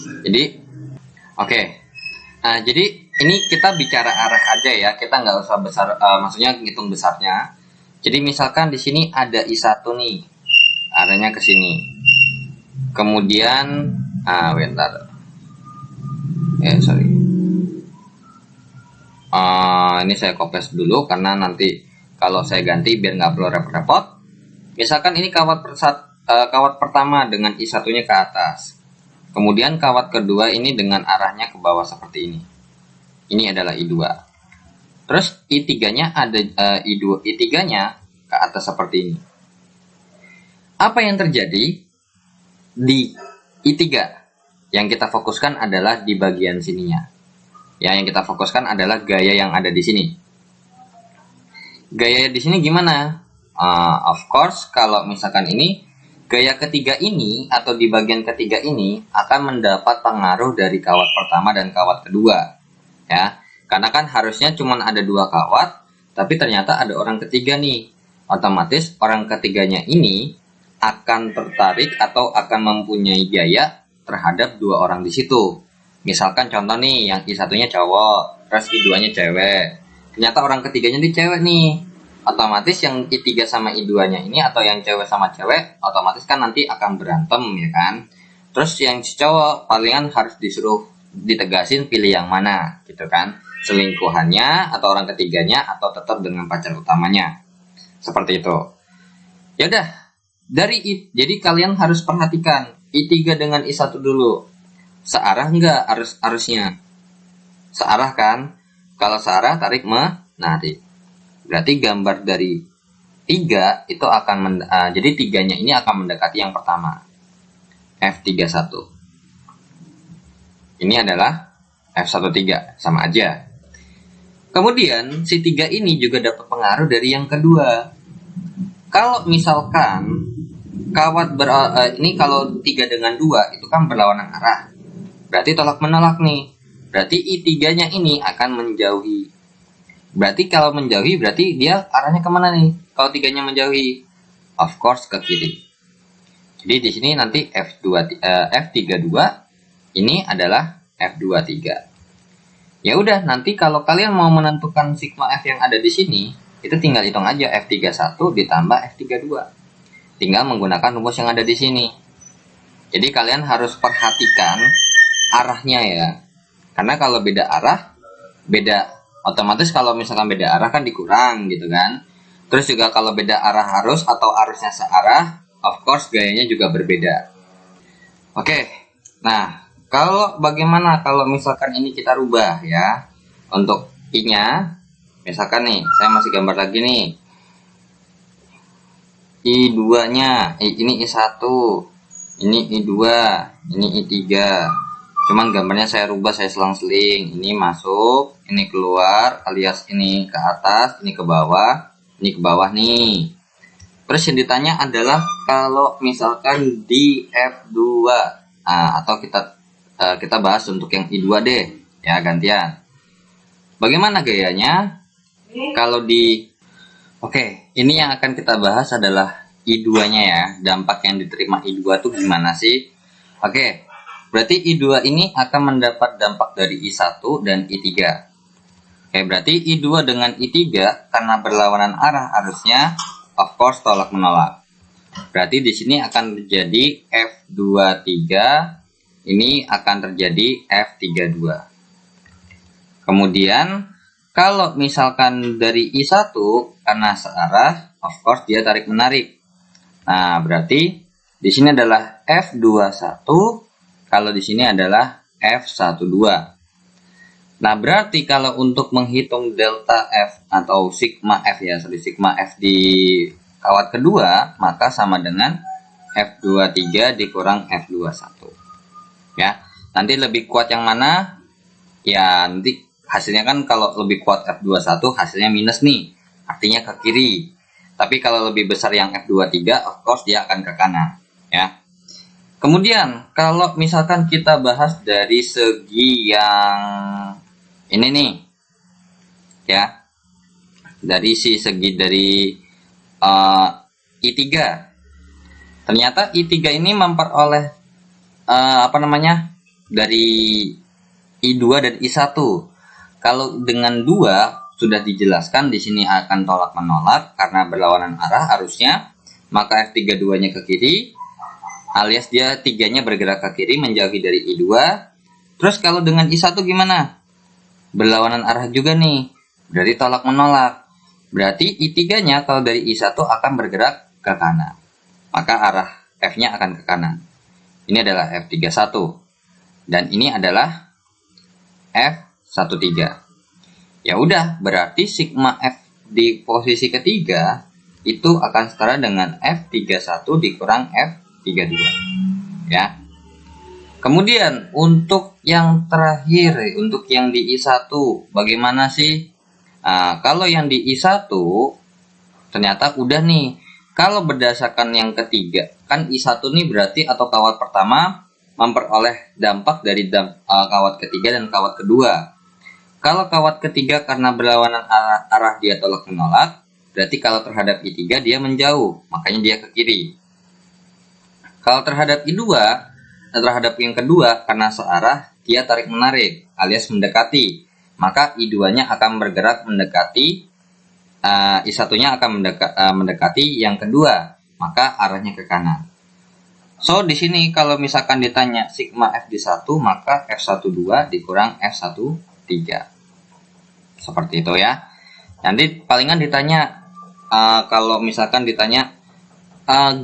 Jadi, oke. Jadi ini kita bicara arah aja ya, kita nggak usah besar, maksudnya ngitung besarnya. Jadi misalkan di sini ada I1 nih, arahnya ke sini. Kemudian, bentar. Sorry. Ini saya kopas dulu karena nanti kalau saya ganti biar nggak perlu repot-repot. Misalkan ini kawat pertama dengan I1-nya ke atas. Kemudian kawat kedua ini dengan arahnya ke bawah seperti ini. Ini adalah I2. Terus I3-nya ada I3-nya ke atas seperti ini. Apa yang terjadi di I3? Yang kita fokuskan adalah di bagian sininya. Ya, yang kita fokuskan adalah gaya yang ada di sini. Gaya di sini gimana? Of course, kalau misalkan ini gaya ketiga ini atau di bagian ketiga ini akan mendapat pengaruh dari kawat pertama dan kawat kedua, ya. Karena kan harusnya cuma ada 2 kawat, tapi ternyata ada orang ketiga nih. Otomatis orang ketiganya ini akan tertarik atau akan mempunyai gaya terhadap 2 orang di situ. Misalkan contoh nih, yang I1-nya cowok, terus I2-nya cewek. Ternyata orang ketiganya di cewek nih. Otomatis yang I3 sama I2-nya ini atau yang cewek sama cewek otomatis kan nanti akan berantem, ya kan. Terus yang si cowok palingan harus disuruh ditegasin pilih yang mana gitu kan, selingkuhannya atau orang ketiganya atau tetap dengan pacar utamanya, seperti itu. Ya udah, jadi kalian harus perhatikan I3 dengan I1 dulu, searah enggak arusnya? Searah kan? Kalau searah tarik menarik. Berarti gambar dari 3 itu akan jadi 3-nya ini akan mendekati yang pertama, F31. Ini adalah F13, sama aja. Kemudian si 3 ini juga dapat pengaruh dari yang kedua. Kalau misalkan kawat ini kalau 3 dengan 2 itu kan berlawanan arah, berarti tolak menolak nih. Berarti I3-nya ini akan menjauhi. Berarti kalau menjauhi berarti dia arahnya kemana nih? Kalau 3-nya menjauhi, of course ke kiri. Jadi di sini nanti F32 ini adalah F23. Ya udah, nanti kalau kalian mau menentukan sigma F yang ada di sini, itu tinggal hitung aja F31 ditambah F32. Tinggal menggunakan rumus yang ada di sini. Jadi kalian harus perhatikan arahnya ya. Karena kalau beda arah, otomatis kalau misalkan beda arah kan dikurang gitu kan. Terus juga kalau beda arah arus atau arusnya searah, of course gayanya juga berbeda. Oke, nah bagaimana kalau misalkan ini kita rubah ya. Untuk I-nya, misalkan nih, saya masih gambar lagi nih. I2-nya, ini I1, ini I2, ini I3. Cuman gambarnya saya rubah, saya selang-seling. Ini masuk, ini keluar, alias ini ke atas, ini ke bawah nih. Terus yang ditanya adalah kalau misalkan di F2, atau kita bahas untuk yang I2 deh, ya gantian. Bagaimana gayanya? Kalau Oke, ini yang akan kita bahas adalah I2-nya ya. Dampak yang diterima I2 tuh gimana sih? Oke. Berarti I2 ini akan mendapat dampak dari I1 dan I3. Oke, berarti I2 dengan I3 karena berlawanan arah arusnya, of course tolak menolak. Berarti di sini akan terjadi F23, ini akan terjadi F32. Kemudian kalau misalkan dari I1 karena searah, of course dia tarik menarik. Nah, berarti di sini adalah F21, kalau di sini adalah F12. Nah, berarti kalau untuk menghitung delta F atau sigma F ya, sigma F di kawat kedua, maka sama dengan F23 dikurang F21. Ya, nanti lebih kuat yang mana? Ya, nanti hasilnya kan kalau lebih kuat F21 hasilnya minus nih, artinya ke kiri. Tapi kalau lebih besar yang F23, of course dia akan ke kanan, ya. Kemudian kalau misalkan kita bahas dari segi yang ini nih, ya, dari segi dari I3, ternyata I3 ini memperoleh dari I2 dan I1. Kalau dengan 2 sudah dijelaskan di sini akan tolak menolak karena berlawanan arah arusnya, maka F32-nya ke kiri, alias dia 3-nya bergerak ke kiri menjauhi dari I2. Terus kalau dengan I1 gimana? Berlawanan arah juga nih, berarti tolak menolak. Berarti I3-nya kalau dari I1 akan bergerak ke kanan, maka arah F-nya akan ke kanan. Ini adalah F31 dan ini adalah F13. Ya udah, berarti sigma F di posisi ketiga itu akan setara dengan F31 dikurang F32, ya. Kemudian untuk yang terakhir, untuk yang di I1 bagaimana sih? Nah, kalau yang di I1 ternyata udah nih. Kalau berdasarkan yang ketiga, kan I1 nih berarti atau kawat pertama memperoleh dampak dari kawat ketiga dan kawat kedua. Kalau kawat ketiga karena berlawanan arah dia tolak menolak, berarti kalau terhadap I3 dia menjauh, makanya dia ke kiri. Kalau terhadap I2, terhadap yang kedua karena searah dia tarik menarik alias mendekati, maka I2-nya akan bergerak mendekati, I1-nya akan mendekati yang kedua, maka arahnya ke kanan. So di sini kalau misalkan ditanya sigma F di 1, maka F12 dikurang F13. Seperti itu ya. Nanti palingan ditanya kalau misalkan ditanya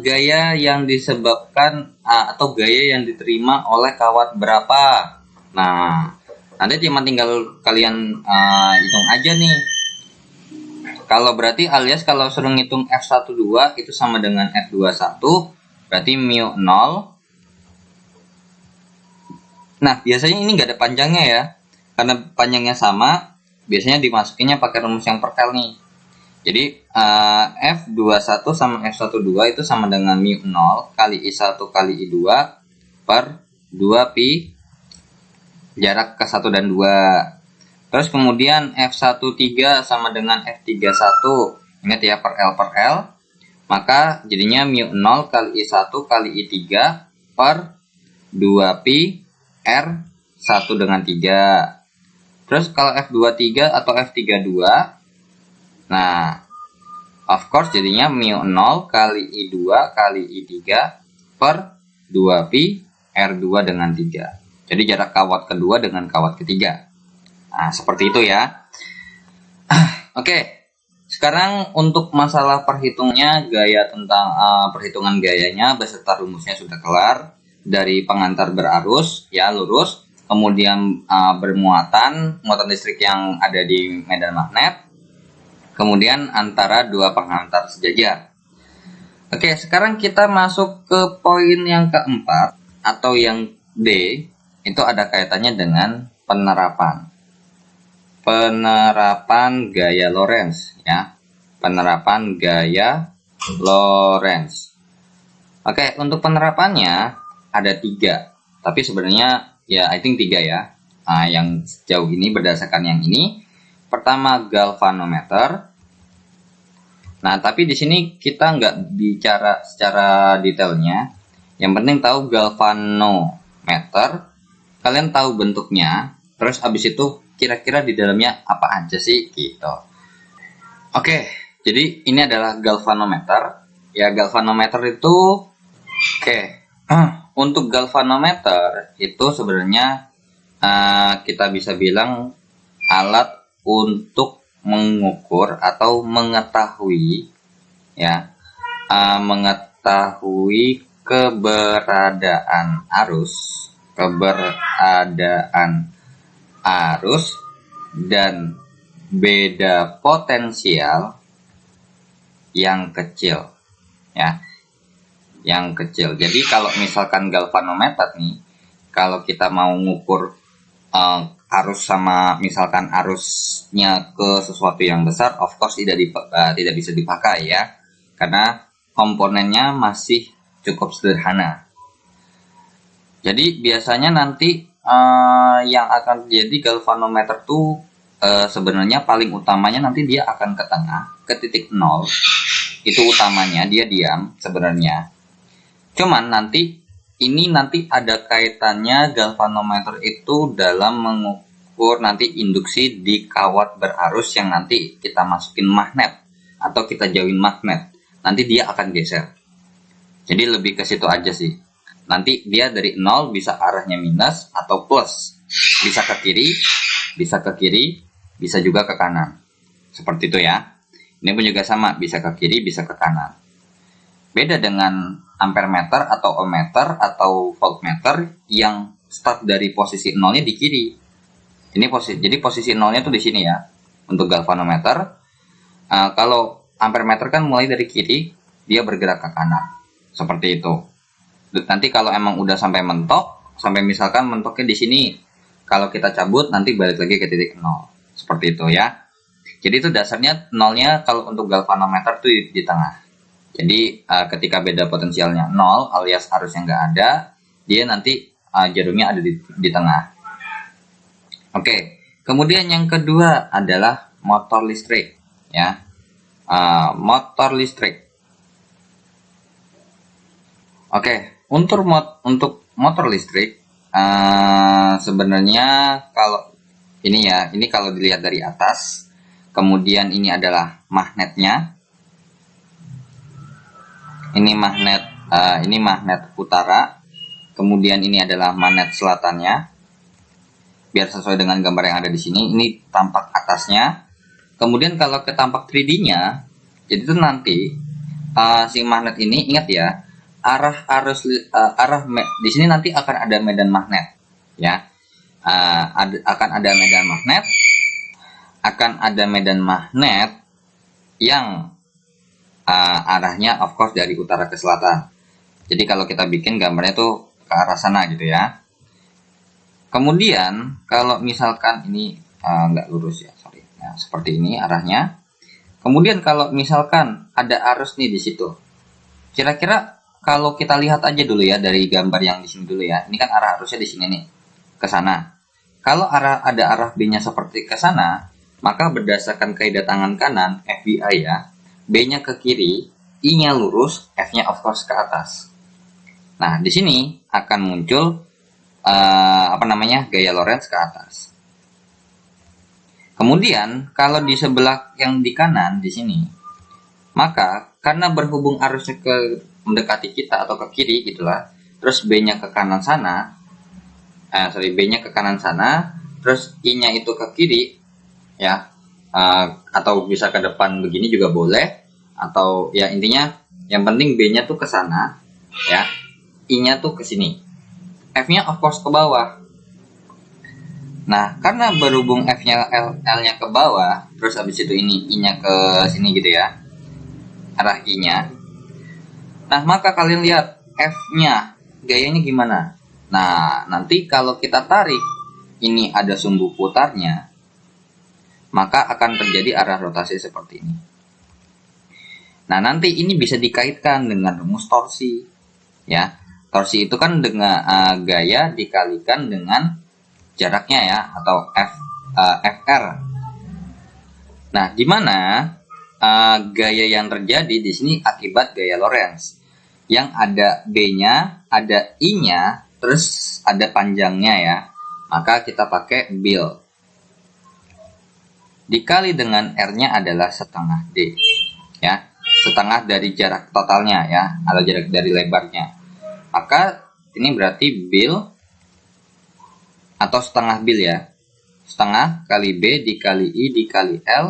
gaya yang disebabkan atau gaya yang diterima oleh kawat berapa. Nah, nanti cuma tinggal kalian hitung aja nih. Kalau berarti alias kalau suruh ngitung F12 itu sama dengan F21, berarti mu 0. Nah, biasanya ini nggak ada panjangnya ya. Karena panjangnya sama, biasanya dimasukinnya pakai rumus yang per L nih. Jadi F21 sama F12 itu sama dengan mu 0 kali I1 kali I2 per 2pi jarak ke 1 dan 2. Terus kemudian F13 sama dengan F31. Ingat ya, per L. Maka jadinya mu 0 kali I1 kali I3 per 2pi R1 dengan 3. Terus kalau F23 atau F32, nah, of course jadinya mu 0 kali I2 kali I3 per 2pi R2 dengan 3. Jadi jarak kawat kedua dengan kawat ketiga. Nah, seperti itu ya. Oke, sekarang untuk masalah perhitungnya, gaya tentang perhitungan gayanya beserta rumusnya sudah kelar. Dari pengantar berarus, ya lurus, kemudian muatan listrik yang ada di medan magnet, kemudian antara dua penghantar sejajar. Oke, sekarang kita masuk ke poin yang keempat atau yang D, itu ada kaitannya dengan penerapan. Penerapan gaya Lorentz ya. Penerapan gaya Lorentz. Oke, untuk penerapannya ada 3. Tapi sebenarnya ya I think 3 ya. Yang sejauh ini berdasarkan yang ini. Pertama galvanometer. Nah, tapi di sini kita nggak bicara secara detailnya. Yang penting tahu galvanometer, kalian tahu bentuknya, terus abis itu kira-kira di dalamnya apa aja sih gitu. Oke, Jadi ini adalah galvanometer. Ya, galvanometer itu untuk galvanometer itu sebenarnya kita bisa bilang alat untuk mengukur atau mengetahui, ya, mengetahui keberadaan arus dan beda potensial yang kecil, ya, yang kecil. Jadi kalau misalkan galvanometer nih, kalau kita mau ngukur arus sama misalkan arusnya ke sesuatu yang besar, of course tidak bisa dipakai, ya, karena komponennya masih cukup sederhana. Jadi biasanya nanti yang akan terjadi galvanometer tuh sebenarnya paling utamanya nanti dia akan ke tengah, ke titik 0. Itu utamanya, dia diam sebenarnya. Cuman nanti ada kaitannya galvanometer itu dalam mengukur nanti induksi di kawat berarus yang nanti kita masukin magnet atau kita jauhin magnet. Nanti dia akan geser. Jadi lebih ke situ aja sih. Nanti dia dari 0 bisa arahnya minus atau plus. Bisa ke kiri, bisa juga ke kanan. Seperti itu, ya. Ini pun juga sama, bisa ke kiri, bisa ke kanan. Beda dengan ampermeter atau ohmmeter atau voltmeter yang start dari posisi 0-nya di kiri. Jadi posisi 0-nya tuh di sini, ya. Untuk galvanometer. Kalau ampermeter kan mulai dari kiri, dia bergerak ke kanan. Seperti itu. Nanti kalau emang udah sampai mentok, sampai misalkan mentoknya di sini, kalau kita cabut nanti balik lagi ke titik 0. Seperti itu, ya. Jadi itu dasarnya 0-nya kalau untuk galvanometer tuh di tengah. Jadi ketika beda potensialnya 0 alias arusnya nggak ada, dia nanti jarumnya ada di tengah. Oke, kemudian yang kedua adalah motor listrik, ya. Motor listrik. Oke, untuk motor listrik sebenarnya kalau ini, ya, ini kalau dilihat dari atas. Kemudian ini adalah magnetnya. Ini magnet utara. Kemudian ini adalah magnet selatannya. Biar sesuai dengan gambar yang ada di sini. Ini tampak atasnya. Kemudian kalau ke tampak 3D-nya, jadi itu nanti si magnet ini, ingat ya, di sini nanti akan ada medan magnet, ya. Akan ada medan magnet yang arahnya of course dari utara ke selatan. Jadi kalau kita bikin gambarnya tuh ke arah sana gitu, ya. Kemudian kalau misalkan ini nggak lurus, ya, sorry. Nah, seperti ini arahnya. Kemudian kalau misalkan ada arus nih di situ, kira-kira kalau kita lihat aja dulu, ya, dari gambar yang di sini dulu, ya. Ini kan arah arusnya di sini nih, ke sana. Kalau ada arah B-nya seperti ke sana, maka berdasarkan kaidah tangan kanan FBI, ya, B-nya ke kiri, I-nya lurus, F-nya of course ke atas. Nah, di sini akan muncul gaya Lorentz ke atas. Kemudian kalau di sebelah yang di kanan di sini, maka karena berhubung arusnya mendekati kita atau ke kiri gitulah, terus B-nya ke kanan sana, B-nya ke kanan sana, terus I-nya itu ke kiri, ya, atau bisa ke depan begini juga boleh, atau ya intinya yang penting B-nya tuh ke sana, ya, I-nya tuh ke sini, F-nya of course ke bawah. Nah, karena berhubung F-nya L-nya ke bawah, terus habis itu ini I-nya ke sini gitu, ya, arah I-nya. Nah, maka kalian lihat F-nya gayanya gimana. Nah, nanti kalau kita tarik ini ada sumbu putarnya, maka akan terjadi arah rotasi seperti ini. Nah, nanti ini bisa dikaitkan dengan rumus torsi, ya. Torsi itu kan dengan gaya dikalikan dengan jaraknya, ya, atau FR. Nah, di mana gaya yang terjadi di sini akibat gaya Lorentz, yang ada B-nya, ada I-nya, terus ada panjangnya, ya. Maka kita pakai bil. Dikali dengan R-nya adalah setengah D. ya, setengah dari jarak totalnya ya, atau jarak dari lebarnya. Maka ini berarti bil atau setengah bil ya, setengah kali B dikali I dikali L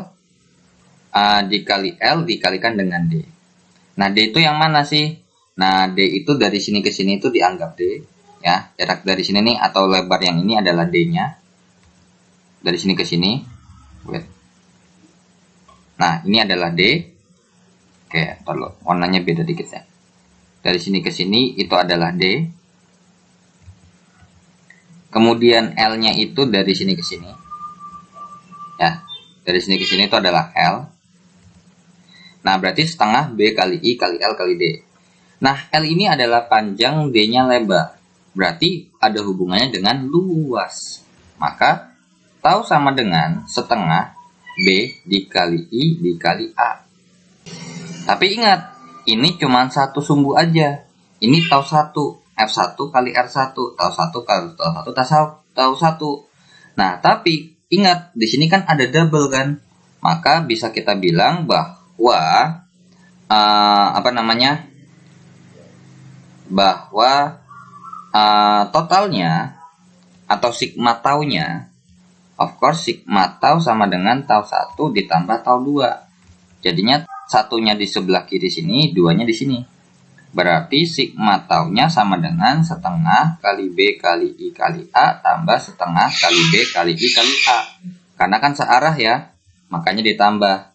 dikali L dikalikan dengan D. Nah, D itu yang mana sih? Nah, D itu dari sini ke sini itu dianggap D ya, jarak dari sini nih atau lebar yang ini adalah D-nya. Dari sini ke sini. Wait. Nah, ini adalah D. Oke, taruh warnanya beda dikit ya. Dari sini ke sini itu adalah D. Kemudian L-nya itu dari sini ke sini. Ya, dari sini ke sini itu adalah L. Nah, berarti setengah B kali I kali L kali D. Nah, L ini adalah panjang, D-nya lebar. Berarti ada hubungannya dengan luas. Maka, tau sama dengan setengah B dikali I dikali A. Tapi ingat, ini cuma satu sumbu aja. Ini tau 1. F1 kali R1. Tau 1 kali tau 1. Nah, tapi ingat, di sini kan ada double kan. Maka bisa kita bilang bahwa totalnya atau sigma taunya, of course sigma tau sama dengan tau 1 ditambah tau 2. Jadinya satunya di sebelah kiri sini, duanya di sini. Berarti sigma taunya sama dengan setengah kali B kali I kali A tambah setengah kali B kali I kali A. Karena kan searah ya, makanya ditambah.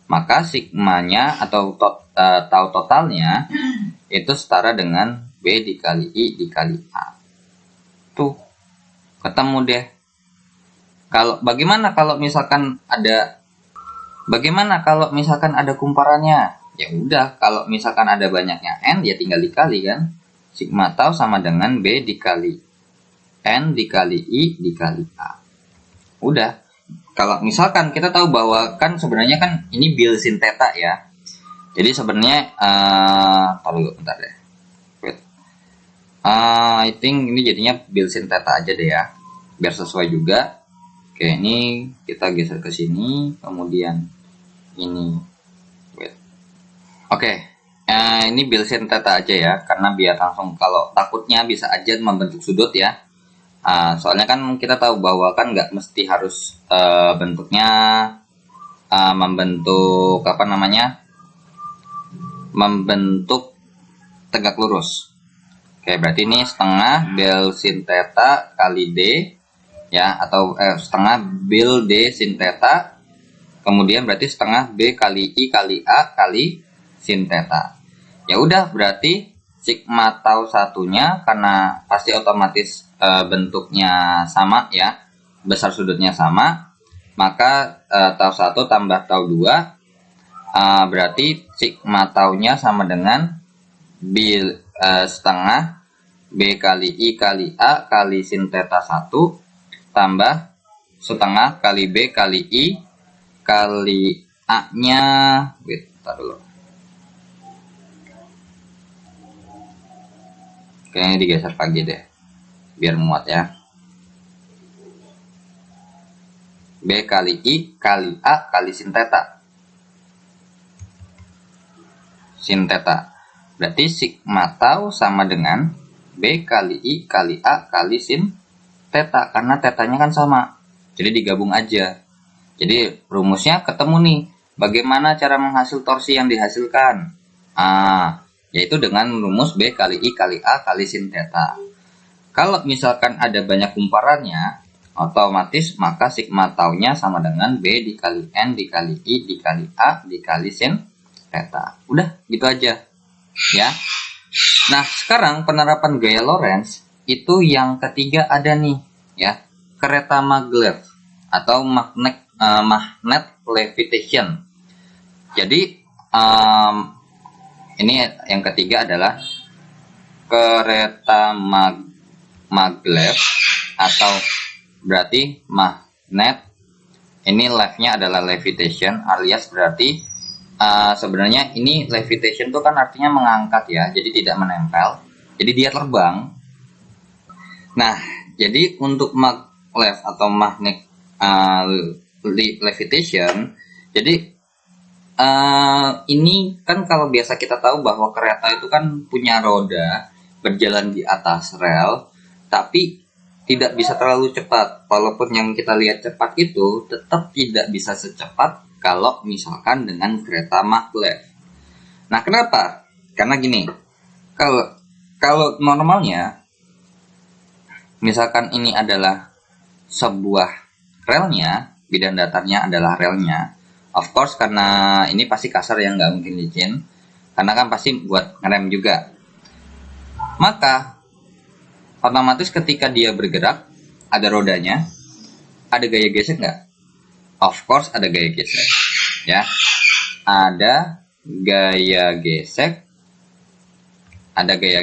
Maka sigmanya atau tau totalnya itu setara dengan B dikali I dikali A. Tuh, ketemu deh. Bagaimana kalau misalkan ada kumparannya? Ya udah, kalau misalkan ada banyaknya N, ya tinggal dikali kan. Sigma tau sama dengan B dikali N dikali I dikali A. Udah. Kalau misalkan kita tahu bahwa kan sebenarnya kan ini bil sin theta ya. Jadi sebenarnya bentar deh. Wait. I think ini jadinya bil sin theta aja deh ya. Biar sesuai juga. Oke, ini kita geser ke sini, kemudian ini. Wait. Oke. Ini bil sin theta aja ya, karena biar langsung, kalau takutnya bisa aja membentuk sudut ya. Soalnya kan kita tahu bahwa kan nggak mesti harus bentuknya membentuk tegak lurus. Oke, berarti ini setengah bil sin theta kali D ya, atau setengah bil D sin theta, kemudian berarti setengah B kali I kali A kali sin theta. Ya udah, berarti sigma tau satunya karena pasti otomatis bentuknya sama ya, besar sudutnya sama, maka tau 1 tambah tau 2 berarti sigma taunya sama dengan setengah B kali I kali A kali sin theta 1 tambah setengah kali B kali I kali A nya, dulu. Kayaknya digeser lagi deh biar muat ya. B kali I kali A kali sin theta. Sin theta. Berarti sigma tau sama dengan B kali I kali A kali sin theta, karena tetanya kan sama. Jadi digabung aja. Jadi rumusnya ketemu nih. Bagaimana cara menghasil torsi yang dihasilkan? Yaitu dengan rumus B kali I kali A kali sin theta. Kalau misalkan ada banyak kumparannya, otomatis maka sigma taunya sama dengan B dikali N dikali I dikali A dikali sin theta. Udah, gitu aja. Ya. Nah, sekarang penerapan gaya Lorentz itu yang ketiga ada nih, ya. Kereta maglev atau magnet levitation. Jadi, ini yang ketiga adalah kereta maglev atau berarti magnet. Ini lev-nya adalah levitation, alias berarti sebenarnya ini levitation itu kan artinya mengangkat ya, jadi tidak menempel, jadi dia terbang. Nah, jadi untuk maglev atau magnet levitation, jadi ini kan kalau biasa kita tahu bahwa kereta itu kan punya roda berjalan di atas rel, tapi tidak bisa terlalu cepat. Walaupun yang kita lihat cepat itu tetap tidak bisa secepat kalau misalkan dengan kereta maglev. Nah, kenapa? Karena gini, kalau normalnya misalkan ini adalah sebuah relnya, bidang datarnya adalah relnya. Of course, karena ini pasti kasar yang nggak mungkin licin, karena kan pasti buat ngerem juga. Maka otomatis ketika dia bergerak, ada rodanya, ada gaya gesek nggak? Of course ada gaya gesek, ya. Ada gaya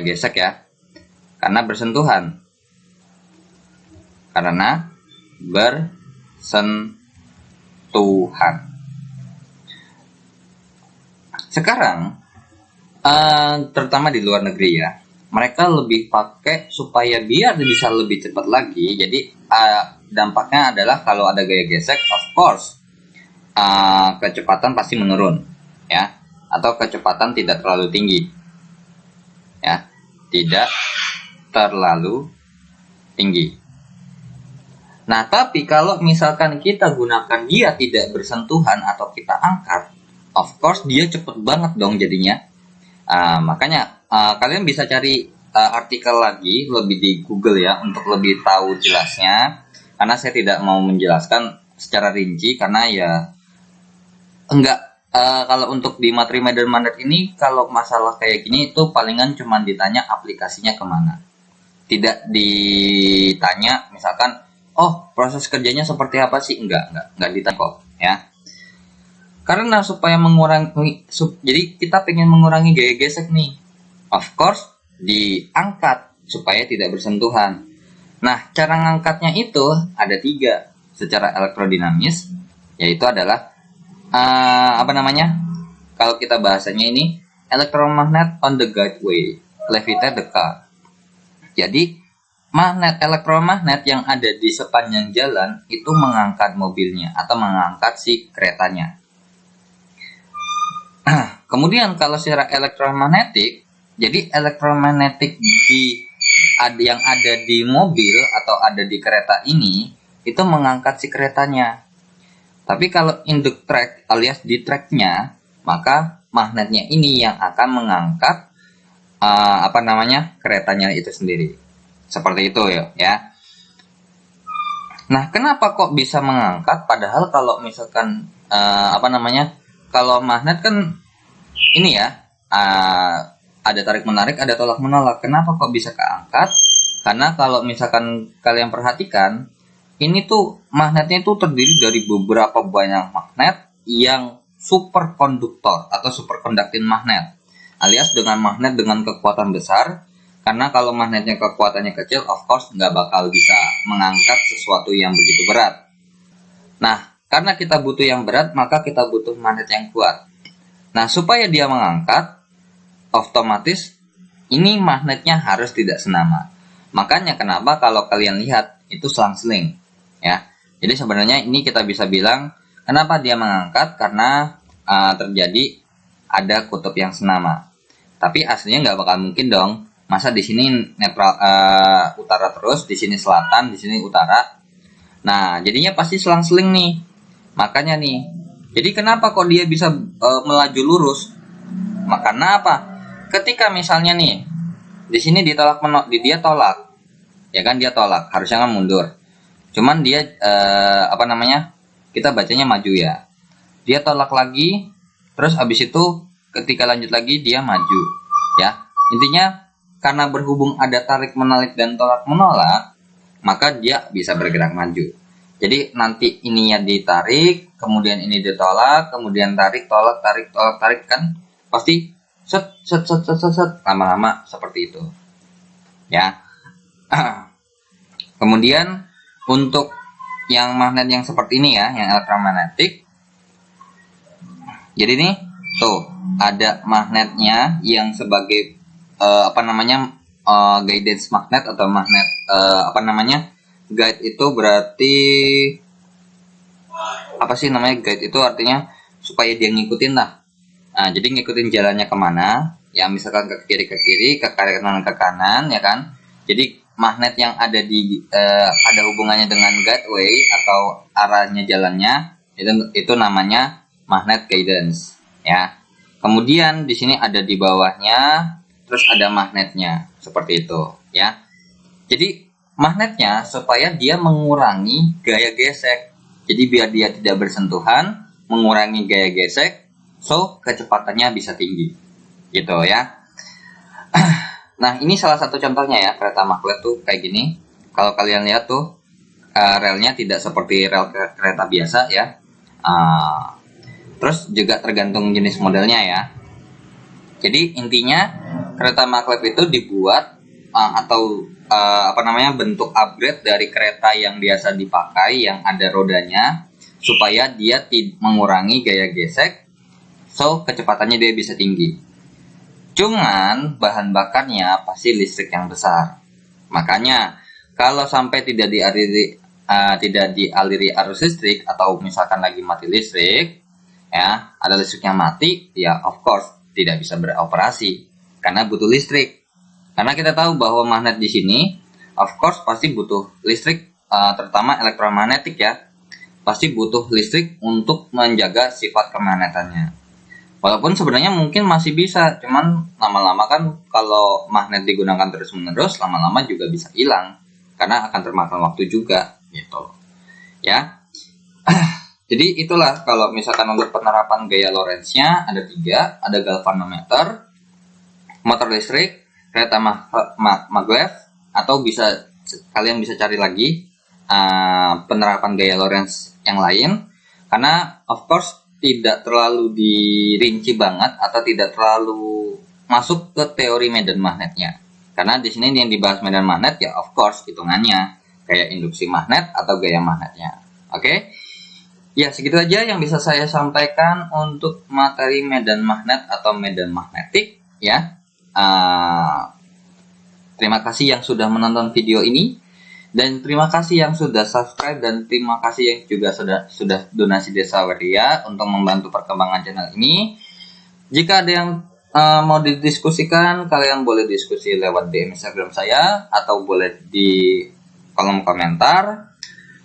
gesek, ya, karena bersentuhan. Sekarang, terutama di luar negeri ya, mereka lebih pakai supaya biar bisa lebih cepat lagi. Jadi dampaknya adalah kalau ada gaya gesek, of course kecepatan pasti menurun, ya, atau kecepatan tidak terlalu tinggi, ya, tidak terlalu tinggi. Nah, tapi kalau misalkan kita gunakan dia tidak bersentuhan atau kita angkat, of course dia cepet banget dong jadinya. Makanya kalian bisa cari artikel lagi lebih di Google ya untuk lebih tahu jelasnya, karena saya tidak mau menjelaskan secara rinci karena ya enggak, kalau untuk di materi Medan Magnet ini kalau masalah kayak gini itu palingan cuma ditanya aplikasinya kemana, tidak ditanya misalkan oh proses kerjanya seperti apa sih, enggak ditanya kok ya. Karena supaya mengurangi, jadi kita pengen mengurangi gaya gesek nih, of course diangkat supaya tidak bersentuhan. Nah, cara ngangkatnya itu ada 3 secara elektrodinamis, yaitu adalah kalau kita bahasanya ini electromagnet on the guideway, levitate the car. Jadi magnet elektromagnet yang ada di sepanjang jalan itu mengangkat mobilnya atau mengangkat si keretanya. Kemudian kalau secara elektromagnetik, jadi elektromagnetik yang ada di mobil atau ada di kereta ini itu mengangkat si keretanya. Tapi kalau in the track alias di tracknya, maka magnetnya ini yang akan mengangkat keretanya itu sendiri. Seperti itu ya. Nah, kenapa kok bisa mengangkat? Padahal kalau misalkan kalau magnet kan ini ya, ada tarik menarik, ada tolak menolak. Kenapa kok bisa keangkat? Karena kalau misalkan kalian perhatikan, ini tuh magnetnya itu terdiri dari beberapa banyak magnet yang superkonduktor atau superconducting magnet, alias dengan magnet dengan kekuatan besar. Karena kalau magnetnya kekuatannya kecil, of course nggak bakal bisa mengangkat sesuatu yang begitu berat. Nah, karena kita butuh yang berat, maka kita butuh magnet yang kuat. Nah, supaya dia mengangkat, otomatis ini magnetnya harus tidak senama. Makanya kenapa kalau kalian lihat itu selang-seling, ya. Jadi sebenarnya ini kita bisa bilang kenapa dia mengangkat, karena terjadi ada kutub yang senama. Tapi aslinya nggak bakal mungkin dong. Masa di sini netral utara terus, di sini selatan, di sini utara. Nah, jadinya pasti selang-seling nih. Makanya nih. Jadi kenapa kok dia bisa melaju lurus? Karena apa? Ketika misalnya nih, di sini ditolak dia tolak. Ya kan dia tolak, harusnya kan mundur. Cuman dia kita bacanya maju ya. Dia tolak lagi, terus abis itu ketika lanjut lagi dia maju. Ya. Intinya karena berhubung ada tarik menarik dan tolak menolak, maka dia bisa bergerak maju. Jadi nanti ininya ditarik, kemudian ini ditolak, kemudian tarik, tolak, tarik kan pasti set lama-lama seperti itu. Ya. Kemudian untuk yang magnet yang seperti ini ya, yang elektromagnetik. Jadi nih, tuh ada magnetnya yang sebagai guidance magnet atau magnet guide itu berarti apa sih namanya? Guide itu artinya supaya dia ngikutin lah. Nah, jadi ngikutin jalannya kemana, ya misalkan ke kiri, ke kanan, ya kan. Jadi magnet yang ada ada hubungannya dengan guideway atau arahnya jalannya, itu namanya magnet guidance, ya. Kemudian di sini ada di bawahnya, terus ada magnetnya seperti itu, ya. Jadi magnetnya supaya dia mengurangi gaya gesek. Jadi biar dia tidak bersentuhan, mengurangi gaya gesek, so kecepatannya bisa tinggi, gitu ya. Nah, ini salah satu contohnya ya, kereta maglev tuh kayak gini. Kalau kalian lihat tuh, relnya tidak seperti rel kereta biasa ya. Terus juga tergantung jenis modelnya ya. Jadi intinya kereta maglev itu dibuat bentuk upgrade dari kereta yang biasa dipakai yang ada rodanya, supaya dia mengurangi gaya gesek, so kecepatannya dia bisa tinggi. Cuman bahan bakarnya pasti listrik yang besar. Makanya kalau sampai tidak dialiri arus listrik, atau misalkan lagi mati listrik, ya ada listriknya mati, ya of course tidak bisa beroperasi karena butuh listrik. Karena kita tahu bahwa magnet di sini of course pasti butuh listrik, terutama elektromagnetik ya, pasti butuh listrik untuk menjaga sifat kemagnetannya. Walaupun sebenarnya mungkin masih bisa, cuman lama-lama kan kalau magnet digunakan terus-menerus, lama-lama juga bisa hilang karena akan termakan waktu juga, gitu ya. Jadi itulah kalau misalkan untuk penerapan gaya Lorentz-nya ada 3, ada galvanometer, motor listrik, kereta maglev, atau kalian bisa cari lagi penerapan gaya Lorentz yang lain, karena of course tidak terlalu dirinci banget atau tidak terlalu masuk ke teori medan magnetnya. Karena di sini yang dibahas medan magnet ya of course hitungannya kayak induksi magnet atau gaya magnetnya. Oke? Ya, segitu aja yang bisa saya sampaikan untuk materi medan magnet atau medan magnetik ya. Terima kasih yang sudah menonton video ini, dan terima kasih yang sudah subscribe, dan terima kasih yang juga sudah donasi Desa Waria untuk membantu perkembangan channel ini. Jika ada yang mau didiskusikan, kalian boleh diskusi lewat DM Instagram saya atau boleh di kolom komentar.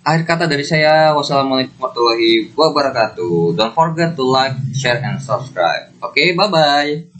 Akhir kata dari saya, wassalamualaikum warahmatullahi wabarakatuh. Don't forget to like, share, and subscribe. Oke, bye-bye.